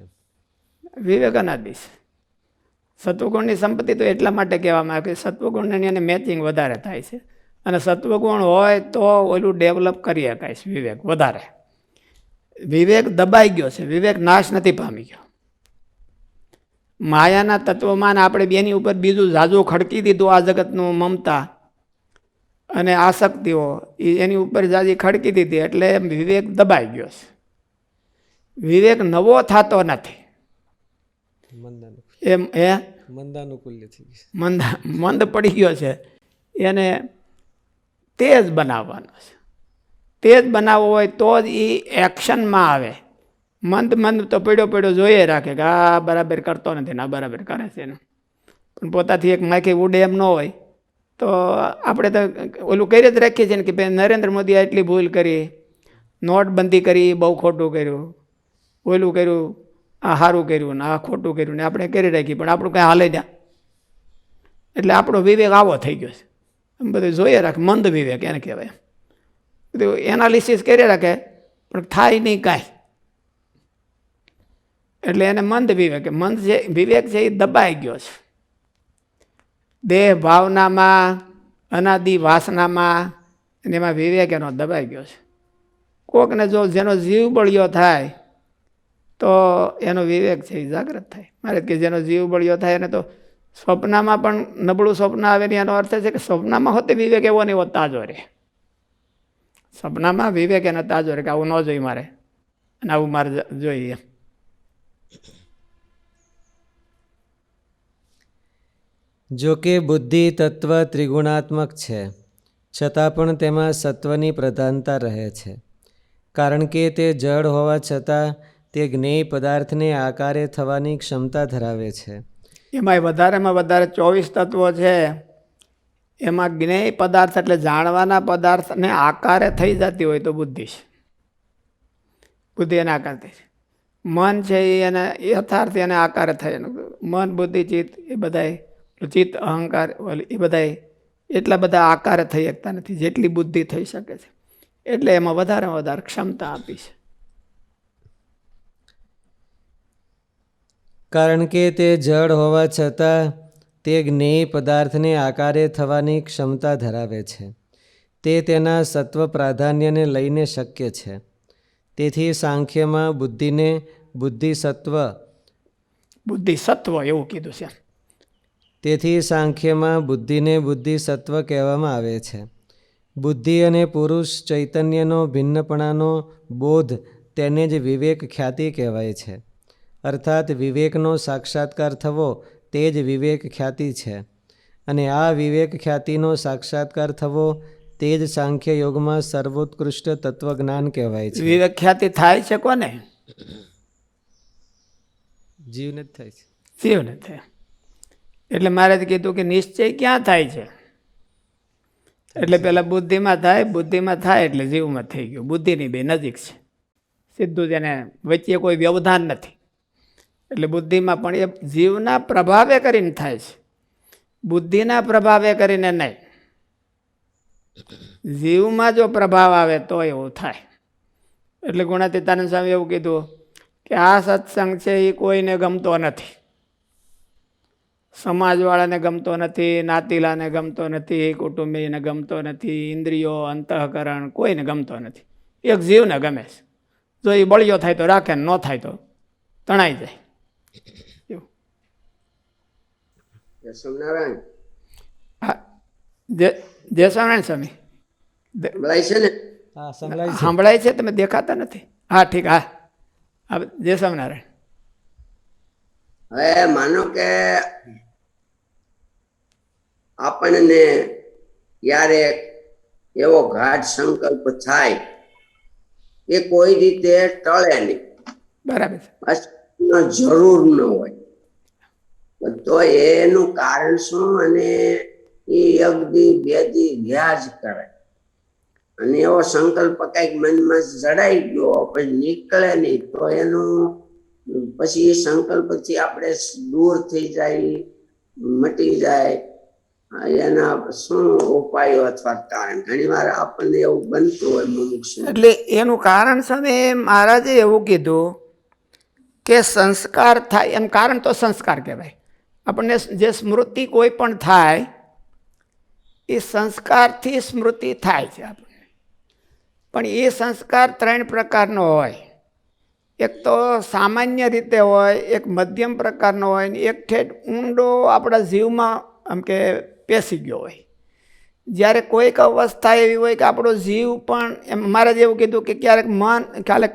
વિવેક અનાદિ છે. સત્વગુણની સંપત્તિ તો એટલા માટે કહેવામાં આવે કે સત્વગુણની એને મેચિંગ વધારે થાય છે, અને સત્વગુણ હોય તો ઓલું ડેવલપ કરી શકાય છે વિવેક વધારે. વિવેક દબાઈ ગયો છે, વિવેક નાશ નથી પામી ગયો. માયાના તત્વમાં આપણે બેની ઉપર બીજું ઝાઝું ખડકી દીધું, આ જગતનું મમતા અને આસક્તિઓ એની ઉપર જાજી ખડકી દીધી એટલે વિવેક દબાઈ ગયો છે. વિવેક નવો થતો નથી. એમ મંદાનુકૂલ્ય થઈ ગયું. મંદ પડી ગયો છે, એને તેજ બનાવવાનો છે. તેજ બનાવવો હોય તો જ એ એક્શનમાં આવે. મંદ તો પડ્યો જોઈએ રાખે કે આ બરાબર કરતો નથી ને આ બરાબર કરે છે એનું, પણ પોતાથી એક માખી ઉડે એમ ન હોય તો આપણે તો ઓલું કરી જ રાખીએ છીએ ને કે ભાઈ નરેન્દ્ર મોદીએ એટલી ભૂલ કરી, નોટબંધી કરી, બહુ ખોટું કર્યું, ઓલું કર્યું, આ સારું કર્યું ને આ ખોટું કર્યું ને આપણે કરી રાખીએ, પણ આપણું કાંઈ હાલે ત્યાં. એટલે આપણો વિવેક આવો થઈ ગયો છે. એમ બધું જોઈએ રાખે, મંદ વિવેક એને કહેવાય. બધું એનાલિસિસ કરી રાખે પણ થાય નહીં કાંઈ. એટલે એને મંદ વિવેક. મંદ જે વિવેક છે એ દબાઈ ગયો છે દેહ ભાવનામાં, અનાદિ વાસનામાં, અને એમાં વિવેક એનો દબાઈ ગયો છે. કોકને જો જેનો જીવ બળ્યો થાય તો એનો વિવેક છે એ જાગૃત થાય. મારે કે જેનો જીવ બળ્યો થાય એને તો સ્વપ્નમાં પણ નબળું સ્વપ્ન આવે ને એનો અર્થ છે કે સ્વપ્નમાં હોતે વિવેક એવો ને એવો તાજો રહે. સપનામાં વિવેક એનો તાજો રહે કે આવું ન જોઈએ મારે અને આવું મારે જોઈએ. જો કે બુદ્ધિ તત્વ ત્રિગુણાત્મક છે, છતાં પણ તેમાં સત્વની પ્રધાનતા રહે છે, કારણ કે તે જડ હોવા છતાં તે જ્ઞેય પદાર્થને આકારે થવાની ક્ષમતા ધરાવે છે. એમાંય વધારેમાં વધારે 24 તત્વો છે, એમાં જ્ઞેય પદાર્થ એટલે જાણવાના પદાર્થને આકારે થઈ જતી હોય તો બુદ્ધિ છે. બુદ્ધિ એને આકાર થઈ છે. મન છે એ એને યથાર્થ એને આકારે થાય. મન, બુદ્ધિ, ચિત્ત એ બધાય, ચિત્ત, અહંકાર એ બધાય એટલા બધા આકારે થઈ શકતા નથી જેટલી બુદ્ધિ થઈ શકે છે. એટલે એમાં વધારેમાં વધારે ક્ષમતા આપી છે. કારણ કે તે જડ હોવા છતાં તે જ્ઞેય પદાર્થને આકારે થવાની ક્ષમતા ધરાવે છે. તે તેના સત્વ પ્રાધાન્યને લઈને શક્ય છે. તેથી સાંખ્યમાં બુદ્ધિને બુદ્ધિસત્વ એવું કીધું છે. તેથી સાંખ્યમાં બુદ્ધિને બુદ્ધિસત્વ કહેવામાં આવે છે. બુદ્ધિ અને પુરુષ ચૈતન્યનો ભિન્નપણાનો બોધ તેને જ વિવેક ખ્યાતિ કહેવાય છે. અર્થાત વિવેકનો સાક્ષાત્કાર થવો તે જ વિવેક ખ્યાતિ છે. અને આ વિવેક ખ્યાતિનો સાક્ષાત્કાર થવો તે જ સાંખ્ય યોગમાં સર્વોત્કૃષ્ટ તત્વજ્ઞાન કહેવાય છે. વિવેક ખ્યાતિ થાય છે કોને? જીવને જ થાય છે. જીવને થાય. એટલે મારે કીધું કે નિશ્ચય ક્યાં થાય છે? એટલે પેલા બુદ્ધિમાં થાય એટલે જીવમાં થઈ ગયું. બુદ્ધિની બે નજીક છે, સીધું જ એને વચ્ચે કોઈ વ્યવધાન નથી. એટલે બુદ્ધિમાં પણ એ જીવના પ્રભાવે કરીને થાય છે, બુદ્ધિના પ્રભાવે કરીને નહીં. જીવમાં જો પ્રભાવ આવે તો એવું થાય. એટલે ગુણાતીતાનંદ સ્વામી એવું કીધું કે આ સત્સંગ છે એ કોઈને ગમતો નથી. સમાજવાળાને ગમતો નથી, નાતીલાને ગમતો નથી, કુટુંબીને ગમતો નથી, ઇન્દ્રિયો, અંતઃકરણ કોઈને ગમતો નથી. એક જીવને ગમે છે. જો એ બળિયો થાય તો રાખે, ન થાય તો તણાઈ જાય. જય સ્વામિનારાયણ સ્વામી. હા, સંભળાય છે. સાંભળાય છે? તમે દેખાતા નથી. હા ઠીક. હા, જય સ્વામિનારાયણ. હવે માનો કે આપણને ક્યારેક એવો ગાઢ સંકલ્પ થાય એ કોઈ રીતે ટળે નહીં. બરાબર છે. જરૂર ન હોય તો એનું કારણ શું? અને એ અગદી બેદી વ્યાજ કરે અને એવો સંકલ્પ કઈક મનમાં જડાઈ ગયો પછી નીકળે નહીં તો એનું પછી એ સંકલ્પથી આપણે દૂર થઈ જાય, મટી જાય એના શું ઉપાયો અથવા કારણ? ઘણી વાર આપણને એવું બનતું હોય મુમુક્ષુ. એટલે એનું કારણ સ્વામી મહારાજે એવું કીધું કે સંસ્કાર થાય એમ, કારણ તો સંસ્કાર કહેવાય. આપણને જે સ્મૃતિ કોઈ પણ થાય એ સંસ્કારથી સ્મૃતિ થાય છે આપણને. પણ એ સંસ્કાર 3 પ્રકારનો હોય. એક તો સામાન્ય રીતે હોય, એક મધ્યમ પ્રકારનો હોય, ને એક ઠેઠ ઊંડો આપણા જીવમાં આમ કે પેસી ગયો હોય. જ્યારે કોઈક અવસ્થા એવી હોય કે આપણો જીવ પણ એમ, મારે જેવું કીધું કે ક્યારેક મન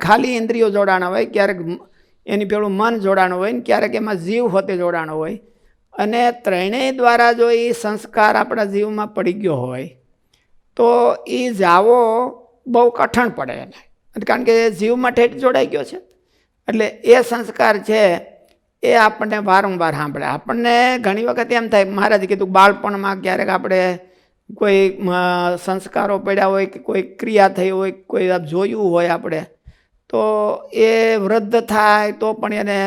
ખાલી ઇન્દ્રિયો જોડાણા હોય, ક્યારેક એની પેલું મન જોડાણું હોય, ને ક્યારેક એમાં જીવ હોતે જોડાણો હોય. અને ત્રણેય દ્વારા જો એ સંસ્કાર આપણા જીવમાં પડી ગયો હોય તો એ જાવો બહુ કઠણ પડે એને, કારણ કે જીવમાં ઠેઠ જોડાઈ ગયો છે. એટલે એ સંસ્કાર છે એ આપણને વારંવાર સાંભળે. આપણને ઘણી વખત એમ થાય, મહારાજે કીધું બાળપણમાં ક્યારેક આપણે કોઈ સંસ્કારો પડ્યા હોય કે કોઈ ક્રિયા થઈ હોય, કોઈ જોયું હોય આપણે, તો એ વૃદ્ધ થાય તો પણ એને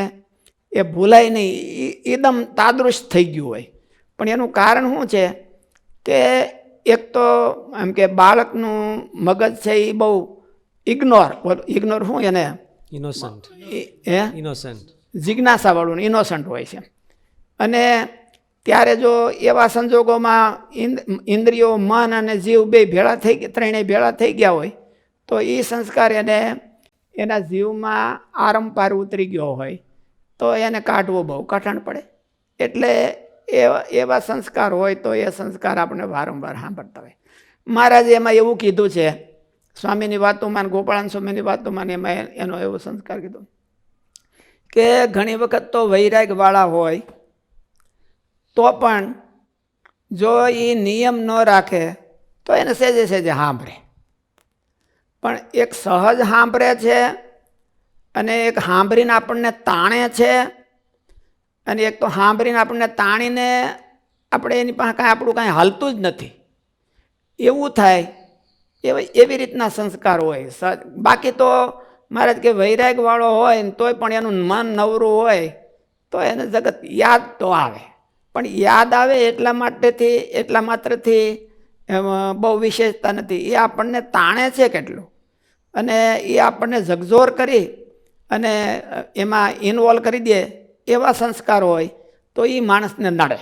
એ ભૂલાય નહીં, એકદમ તાદૃશ થઈ ગયું હોય. પણ એનું કારણ શું છે કે એક તો એમ કે બાળકનું મગજ છે એ બહુ ઇગ્નોર શું એને ઇનોસન્ટ ઇનોસન્ટ જિજ્ઞાસાવાળું ઇનોસન્ટ હોય છે. અને ત્યારે જો એવા સંજોગોમાં ઇન્દ્રિયો, મન અને જીવ બે ભેળા થઈ ગયા, ત્રણેય ભેળા થઈ ગયા હોય તો એ સંસ્કાર એને એના જીવમાં આરંપાર ઉતરી ગયો હોય તો એને કાઢવો બહુ કઠણ પડે. એટલે એવા સંસ્કાર હોય તો એ સંસ્કાર આપણે વારંવાર સાંભળતા હોય. મહારાજે એમાં એવું કીધું છે, સ્વામીની વાતોમાં, ગોપાળાન સ્વામીની વાતોમાં એમાં એનો એવો સંસ્કાર કીધો કે ઘણી વખત તો વૈરાગવાળા હોય તો પણ જો એ નિયમ ન રાખે તો એને સહેજે સહેજે સાંભળે. પણ એક સહજ સાંભળે છે, અને એક સાંભળીને આપણને તાણે છે, અને એક તો સાંભળીને આપણને તાણીને આપણે એની પાસે કાંઈ આપણું કાંઈ હાલતું જ નથી એવું થાય. એવી રીતના સંસ્કાર હોય. બાકી તો મહારાજ કે વૈરાગવાળો હોય ને તોય પણ એનું મન નવરું હોય તો એને જગત યાદ તો આવે, પણ યાદ આવે એટલા માત્રથી બહુ વિશેષતા નથી. એ આપણને તાણે છે કેટલું, અને એ આપણને ઝગઝોર કરી અને એમાં ઇન્વોલ્વ કરી દે એવા સંસ્કાર હોય તો એ માણસને નડે.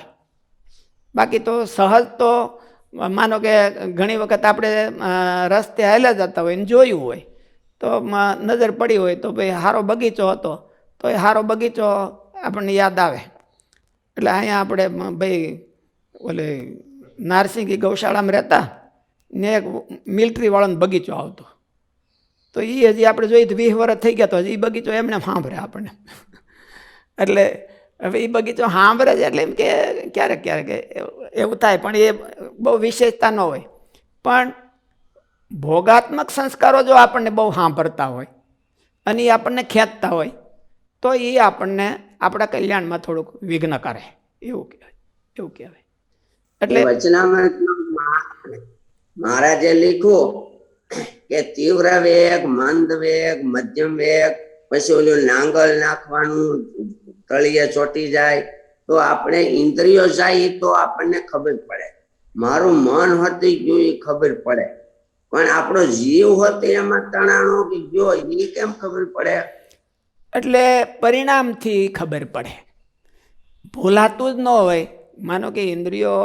બાકી તો સહજ તો માનો કે ઘણી વખત આપણે રસ્તે હાલ્યા જતા હોય ને જોયું હોય તો નજર પડી હોય તો ભાઈ સારો બગીચો હતો તો એ સારો બગીચો આપણને યાદ આવે. એટલે અહીંયા આપણે ભાઈ ઓલે નારસિંગી ગૌશાળામાં રહેતા ને એક મિલિટરીવાળાનો બગીચો આવતો, તો એ હજી આપણે જોઈએ તો 20 વર્ષ થઈ ગયા તો હજી એ બગીચો એમને સાંભળે આપણને. એટલે હવે એ બગીચો સાંભળે છે એટલે એમ કે ક્યારેક ક્યારેક એવું થાય, પણ એ બહુ વિશેષતા ન હોય. પણ ભોગાત્મક સંસ્કારો જો આપણને બહુ સાંભળતા હોય અને એ આપણને ખેંચતા હોય તો એ આપણને આપણા કલ્યાણમાં થોડુંક વિઘ્ન કરે એવું કહેવાય. એટલે વચનામૃતમાં મહારાજે લખ્યું કે તીવ્ર વેગ, મંદ વેગ, મધ્યમ વેગ, પછી ઓલું નાંગલ નાખવાનું તળિયે ચોટી જાય તો આપણે ઇન્દ્રિયો જાય તો આપણને ખબર પડે. મારું મન હતી ગયું એ ખબર પડે, પણ આપણો જીવ હતો એમાં તણાણો કે ગયો એ કેમ ખબર પડે? એટલે પરિણામથી ખબર પડે, ભૂલાતું જ ન હોય. માનો કે ઇન્દ્રિયો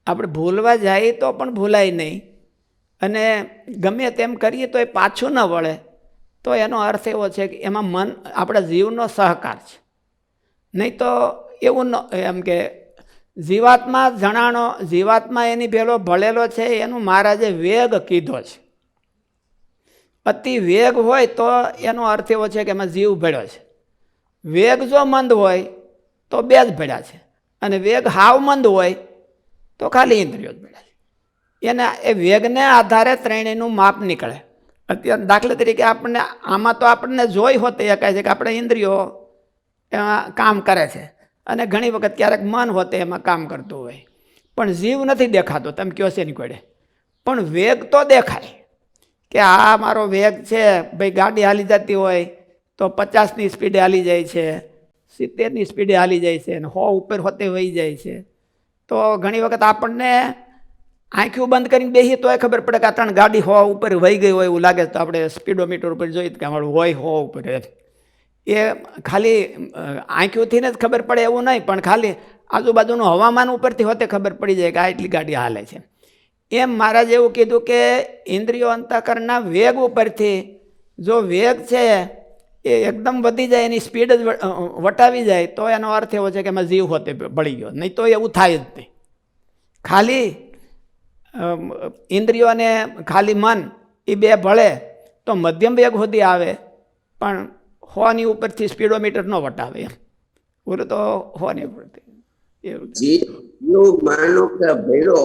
આપણે ભૂલવા જાય તો પણ ભૂલાય નહીં, અને ગમે તેમ કરીએ તો એ પાછું ન વળે, તો એનો અર્થ એવો છે કે એમાં મન આપણા જીવનો સહકાર છે. નહીં તો એવું ન એમ કે જીવાત્મા એની ભેલો ભળેલો છે, એનું મહારાજે વેગ કીધો છે. અતિ વેગ હોય તો એનો અર્થ એવો છે કે એમાં જીવ ભળ્યો છે. વેગ જો મંદ હોય તો 2 જ ભળ્યા છે, અને વેગ હાવ મંદ હોય તો ખાલી ઇન્દ્રિયો જ ભળ્યા છે. એના એ વેગને આધારે ત્રણેયનું માપ નીકળે. અત્યારે દાખલા તરીકે આમાં તો આપણને જોઈ હોતે એકાય છે કે આપણે ઇન્દ્રિયો એમાં કામ કરે છે, અને ઘણી વખત ક્યારેક મન હોતે એમાં કામ કરતું હોય, પણ જીવ નથી દેખાતો. તમે કહો છે નીકળે, પણ વેગ તો દેખાય કે આ મારો વેગ છે. ભાઈ ગાડી હાલી જતી હોય તો 50ની સ્પીડે હાલી જાય છે, 70ની સ્પીડે હાલી જાય છે, અને 100 ઉપર હોતે વહી જાય છે, તો ઘણી વખત આપણને આંખું બંધ કરીને બેસીએ તોય ખબર પડે કે આ ત્રણ ગાડી હવા ઉપર વહી ગઈ હોય એવું લાગે, તો આપણે સ્પીડોમીટર ઉપર જોઈએ કે અમારું હોય હવા ઉપર. એ ખાલી આંખોથી જ ખબર પડે એવું નહીં, પણ ખાલી આજુબાજુનું હવામાન ઉપરથી હોતે ખબર પડી જાય કે આ એટલી ગાડી હાલે છે. એમ મહારાજ એવું કીધું કે ઇન્દ્રિયો અંતઃકરણના વેગ ઉપરથી જો વેગ છે એ એકદમ વધી જાય, એની સ્પીડ જ વટાવી જાય, તો એનો અર્થ એવો છે કે એમાં જીવ હોતે બળી ગયો. નહીં તો એવું થાય જ નહીં. ખાલી ઇન્દ્રિયોને ખાલી મન એ બે ભળે તો મધ્યમ વેગ સુધી આવે, પણ હોની ઉપરથી સ્પીડોમીટર ન વટાવે. એમ બોલો તો હોની ઉપરથી એવું. જીવ માનો કે ભેળો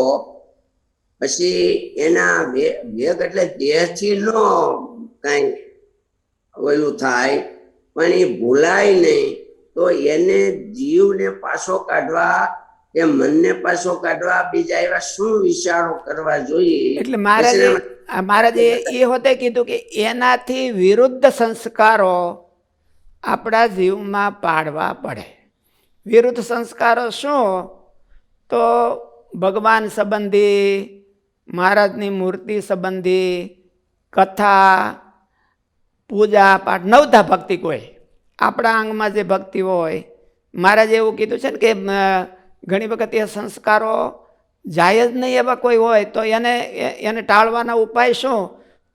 પછી એના વેગ એટલે દેહથી નો કઈ ઓલું થાય, પણ એ ભૂલાય નહીં. તો એને જીવને પાછો કાઢવા કે મનને પાછો કાઢવા બીજા એવા શું વિચારો કરવા જોઈએ? એટલે મહારાજે એ હોતે કીધું કે એનાથી વિરુદ્ધ સંસ્કારો આપણા જીવમાં પાડવા પડે. વિરુદ્ધ સંસ્કારો શું? તો ભગવાન સંબંધી, મહારાજની મૂર્તિ સંબંધી, કથા, પૂજા પાઠ, નવધા ભક્તિ. કોઈ આપણા અંગમાં જે ભક્તિ હોય, મહારાજે એવું કીધું છે ને કે ઘણી વખત એ સંસ્કારો જાય જ નહીં એવા કોઈ હોય તો એને ટાળવાના ઉપાય શું?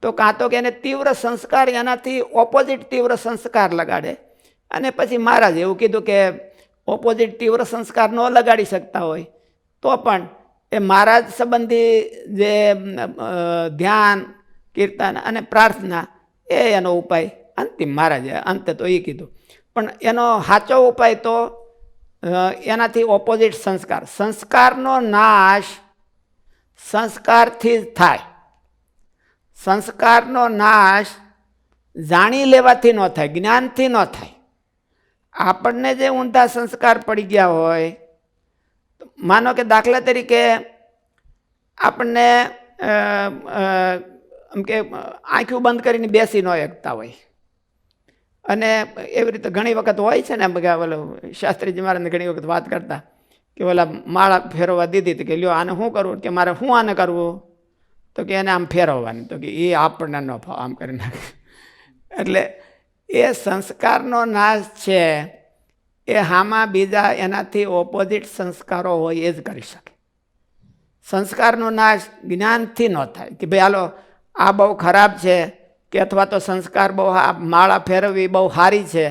તો કાં તો કે એને તીવ્ર સંસ્કાર, એનાથી ઓપોઝિટ તીવ્ર સંસ્કાર લગાડે. અને પછી મહારાજ એવું કીધું કે ઓપોઝિટ તીવ્ર સંસ્કાર ન લગાડી શકતા હોય તો પણ એ મહારાજ સંબંધી જે ધ્યાન, કીર્તન અને પ્રાર્થના એનો ઉપાય અંતિમ. મહારાજે અંતે તો એ કીધું, પણ એનો સાચો ઉપાય તો એનાથી ઓપોઝિટ સંસ્કાર. સંસ્કારનો નાશ સંસ્કારથી જ થાય. સંસ્કારનો નાશ જાણી લેવાથી ન થાય, જ્ઞાનથી ન થાય. આપણને જે ઊંધા સંસ્કાર પડી ગયા હોય, માનો કે દાખલા તરીકે આપણને એમ કે આંખું બંધ કરીને બેસી ન શકતા હોય, અને એવી રીતે ઘણી વખત હોય છે ને, ઓલો શાસ્ત્રીજી મહારાજને ઘણી વખત વાત કરતા કે ઓલા માળા ફેરવવા દીધી હતી કે લ્યો આને શું કરવું, કે મારે શું આને કરવું, તો કે એને આમ ફેરવવાની, તો કે એ આપણને ન ફાવ, આમ કરી નાખે. એટલે એ સંસ્કારનો નાશ છે એ હામાં બીજા એનાથી ઓપોઝિટ સંસ્કારો હોય એ જ કરી શકે. સંસ્કારનો નાશ જ્ઞાનથી ન થાય કે ભાઈ હાલો આ બહુ ખરાબ છે, કે અથવા તો સંસ્કાર બહુ માળા ફેરવવી બહુ સારી છે,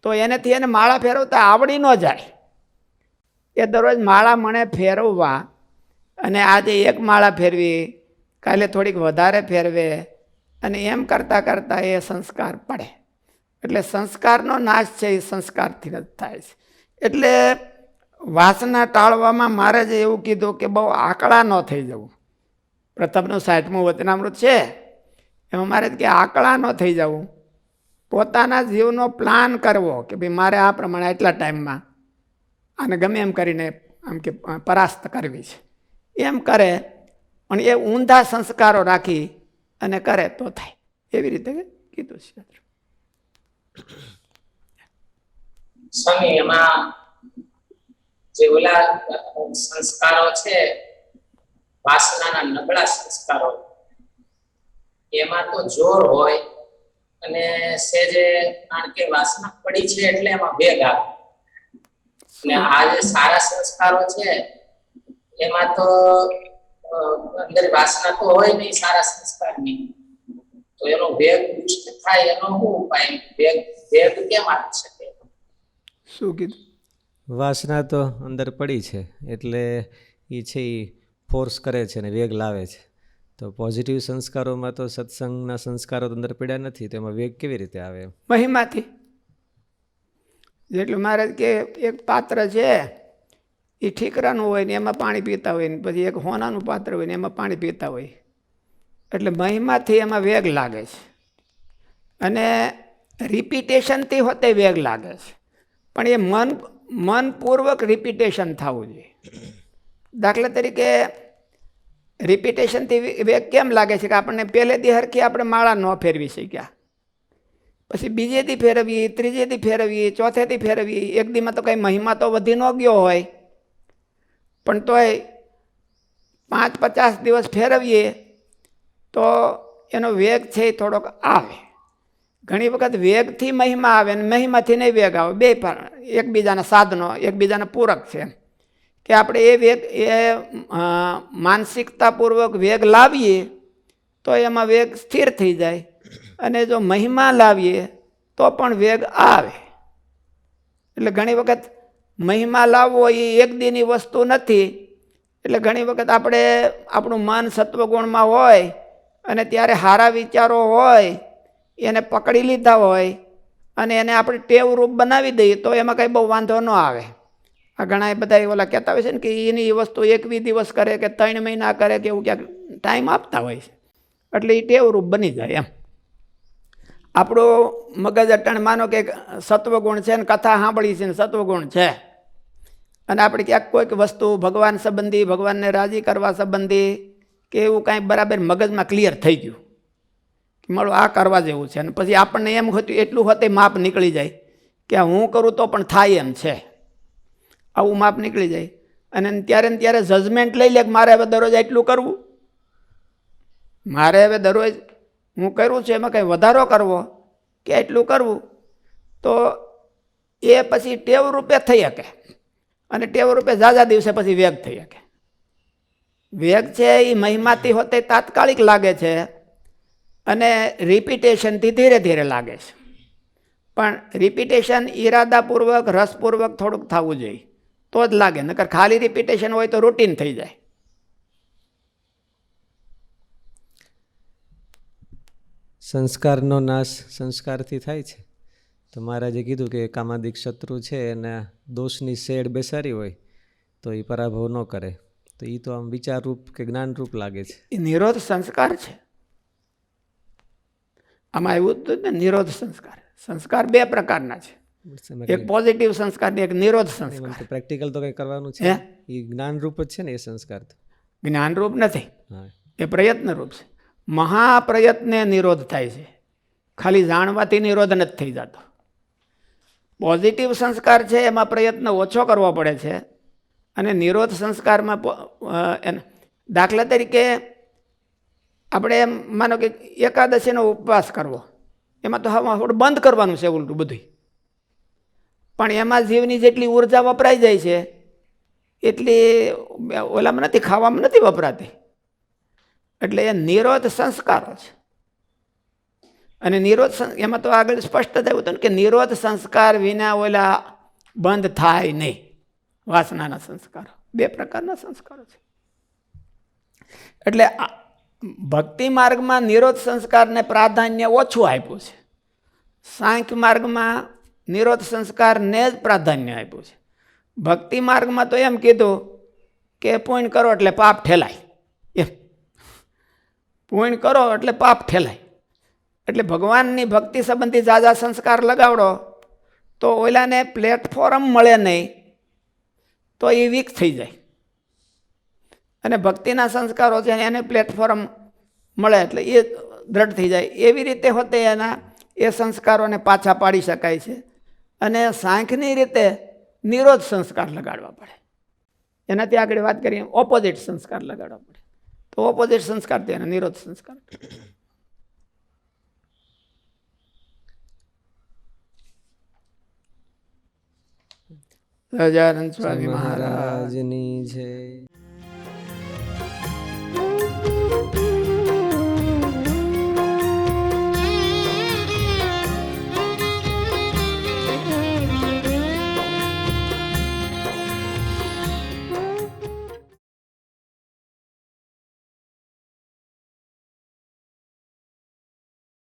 તો એનેથી એને માળા ફેરવતા આવડી ન જાય. એ દરરોજ માળા મને ફેરવવા, અને આજે એક માળા ફેરવી, કાલે થોડીક વધારે ફેરવે, અને એમ કરતાં કરતાં એ સંસ્કાર પડે. એટલે સંસ્કારનો નાશ છે એ સંસ્કારથી જ થાય છે. એટલે વાસના ટાળવામાં મહારાજે એવું કીધું કે બહુ આકળા ન થઈ જવું. પ્રથમનું 60મું વચનામૃત છે એમાં મારે કે આકળા ન થઈ જવું. પોતાના જીવનો પ્લાન કરવો કે ભાઈ મારે આ પ્રમાણે એટલા ટાઈમમાં આને ગમે એમ કરીને આમ કે પરાસ્ત કરવી છે. એમ કરે, પણ એ ઊંધા સંસ્કારો રાખી અને કરે તો થાય. એવી રીતે કીધું છે. સ્વામી, એમાં જે ઓલા સંસ્કારો છે, વાસનાના નબળા સંસ્કારો, એમાં તો જોર હોય, અને સેજે કારણ કે વાસના પડી છે એટલે એમાં વેગ આવે. અને આ જે સારા સંસ્કારો છે એમાં તો અંદર વાસના તો હોય નહીં સારા સંસ્કારની, તો એનો વેગ દુષ્ટ થાય એનો શું ઉપાય? વેગ કેમ આવી શકે? શું કીધું? વાસના તો અંદર પડી છે એટલે એ છે એ ફોર્સ કરે છે ને વેગ લાવે છે. તો પોઝિટિવ સંસ્કારોમાં તો સત્સંગના સંસ્કારો તો અંદર પડ્યા નથી, તો એમાં વેગ કેવી રીતે આવે? મહિમાથી. જેટલું મહારાજ કે એક પાત્ર છે એ ઠીકરાનું હોય ને એમાં પાણી પીતા હોય, ને પછી એક હોનાનું પાત્ર હોય ને એમાં પાણી પીતા હોય. એટલે મહિમાથી એમાં વેગ લાગે છે, અને રિપીટેશનથી હોતે વેગ લાગે છે. પણ એ મનપૂર્વક રિપીટેશન થવું જોઈએ. દાખલા તરીકે રિપીટેશનથી વેગ કેમ લાગે છે કે આપણને પહેલેથી હરખી આપણે માળા ન ફેરવી શક્યા, પછી બીજેથી ફેરવી, ત્રીજેથી ફેરવી, ચોથેથી ફેરવી, એક દીમાં તો કંઈ મહિમા તો વધી ન ગયો હોય, પણ તોય 5-50 દિવસ ફેરવીએ તો એનો વેગ છે એ થોડોક આવે. ઘણી વખત વેગથી મહિમા આવે અને મહિમાથી નહીં વેગ આવે. બે એકબીજાના સાધનો, એકબીજાના પૂરક છે. કે આપણે એ વેગ માનસિકતાપૂર્વક વેગ લાવીએ તો એમાં વેગ સ્થિર થઈ જાય, અને જો મહિમા લાવીએ તો પણ વેગ આવે. એટલે ઘણી વખત મહિમા લાવવો એ એક દીની વસ્તુ નથી. એટલે ઘણી વખત આપણે આપણું મન સત્વગુણમાં હોય અને ત્યારે સારા વિચારો હોય એને પકડી લીધા હોય અને એને આપણે ટેવરૂપ બનાવી દઈએ તો એમાં કંઈ બહુ વાંધો ન આવે. આ ઘણા બધા ઓલા કહેતા હોય છે ને કે એની વસ્તુ 21 દિવસ કરે કે 3 મહિના કરે કે એવું ક્યાંક ટાઈમ આપતા હોય છે, એટલે એ ટેવરૂપ બની જાય. એમ આપણું મગજ અટાણ માનો કે સત્વગુણ છે ને કથા સાંભળી છે ને સત્વગુણ છે, અને આપણે ક્યાંક કોઈક વસ્તુ ભગવાન સંબંધી, ભગવાનને રાજી કરવા સંબંધી કે એવું કાંઈ બરાબર મગજમાં ક્લિયર થઈ ગયું કે મારું આ કરવા જેવું છે, અને પછી આપણને એમ હતું એટલું હોતે માપ નીકળી જાય કે હું કરું તો પણ થાય એમ છે, આવું માપ નીકળી જાય. અને ત્યારે ને ત્યારે જજમેન્ટ લઈ લે કે મારે હવે દરરોજ એટલું કરવું, મારે હવે દરરોજ હું કર્યું છે એમાં કંઈ વધારો કરવો કે એટલું કરવું, તો એ પછી ટેવ રૂપે થઈ શકે. અને ટેવ રૂપે ઝાઝા દિવસે પછી વેગ થઈ શકે. વેગ છે એ મહિમાથી હોતે તાત્કાલિક લાગે છે અને રિપીટેશનથી ધીરે ધીરે લાગે છે. પણ રિપીટેશન ઈરાદાપૂર્વક, રસપૂર્વક થોડુંક થવું જોઈએ તો જ લાગે, નકર ખાલી રિપીટેશન હોય તો રૂટીન થઈ જાય. સંસ્કારનો નાશ સંસ્કારથી થાય છે. તો મહારાજે કીધું કે કામાદિક શત્રુ છે એને દોષની શેડ બેસારી હોય તો એ પરાભવ ન કરે. તો એ તો આમ વિચારરૂપ કે જ્ઞાનરૂપ લાગે છે. એ નિરોધ સંસ્કાર છે. આમાં એવું જ ને, નિરોધ સંસ્કાર. સંસ્કાર બે પ્રકારના છે, એક પોઝિટિવ સંસ્કાર ને એક નિરોધ સંસ્કાર. પ્રેક્ટિકલ તો કંઈ કરવાનું છે, એ જ્ઞાનરૂપ જ છે ને એ સંસ્કાર તો. જ્ઞાનરૂપ નથી, હા, એ પ્રયત્નરૂપ છે. મહાપ્રયત્ને નિરોધ થાય છે, ખાલી જાણવાથી નિરોધ નથી થઈ જતો. પોઝિટિવ સંસ્કાર છે એમાં પ્રયત્ન ઓછો કરવો પડે છે, અને નિરોધ સંસ્કારમાં દાખલા તરીકે આપણે એમ માનો કે એકાદશીનો ઉપવાસ કરવો, એમાં તો હા થોડું બંધ કરવાનું છે ઉલટું બધું, પણ એમાં જીવની જેટલી ઉર્જા વપરાઈ જાય છે એટલી ઓલામાં નથી, ખાવામાં નથી વપરાતી. એટલે એ નિરોધ સંસ્કારો છે. અને નિરોધ એમાં તો આગળ સ્પષ્ટ થયું હતું કે નિરોધ સંસ્કાર વિના ઓલા બંધ થાય નહીં. વાસનાના સંસ્કારો બે પ્રકારના સંસ્કારો છે. એટલે ભક્તિ માર્ગમાં નિરોધ સંસ્કારને પ્રાધાન્ય ઓછું આપ્યું છે, સાંખ્ય માર્ગમાં નિરોધ સંસ્કારને જ પ્રાધાન્ય આપ્યું છે. ભક્તિ માર્ગમાં તો એમ કીધું કે પુણ્ય કરો એટલે પાપ ઠેલાય, એમ પુણ્ય કરો એટલે પાપ ઠેલાય. એટલે ભગવાનની ભક્તિ સંબંધી ઝાઝા સંસ્કાર લગાવડો તો ઓલાને પ્લેટફોર્મ મળે નહીં તો એ વીક થઈ જાય, અને ભક્તિના સંસ્કારો છે એને પ્લેટફોર્મ મળે એટલે એ દ્રઢ થઈ જાય. એવી રીતે હોતે એના એ સંસ્કારોને પાછા પાડી શકાય છે. અને સાંખ્યની રીતે નિરોધ સંસ્કાર લગાડવા પડે. એનાથી આગળ વાત કરીએ ઓપોઝિટ સંસ્કાર લગાડવા પડે, તો ઓપોઝિટ સંસ્કાર તે નિરોધ સંસ્કાર. સહજાનંદ સ્વામી મહારાજ મહારાજની જય.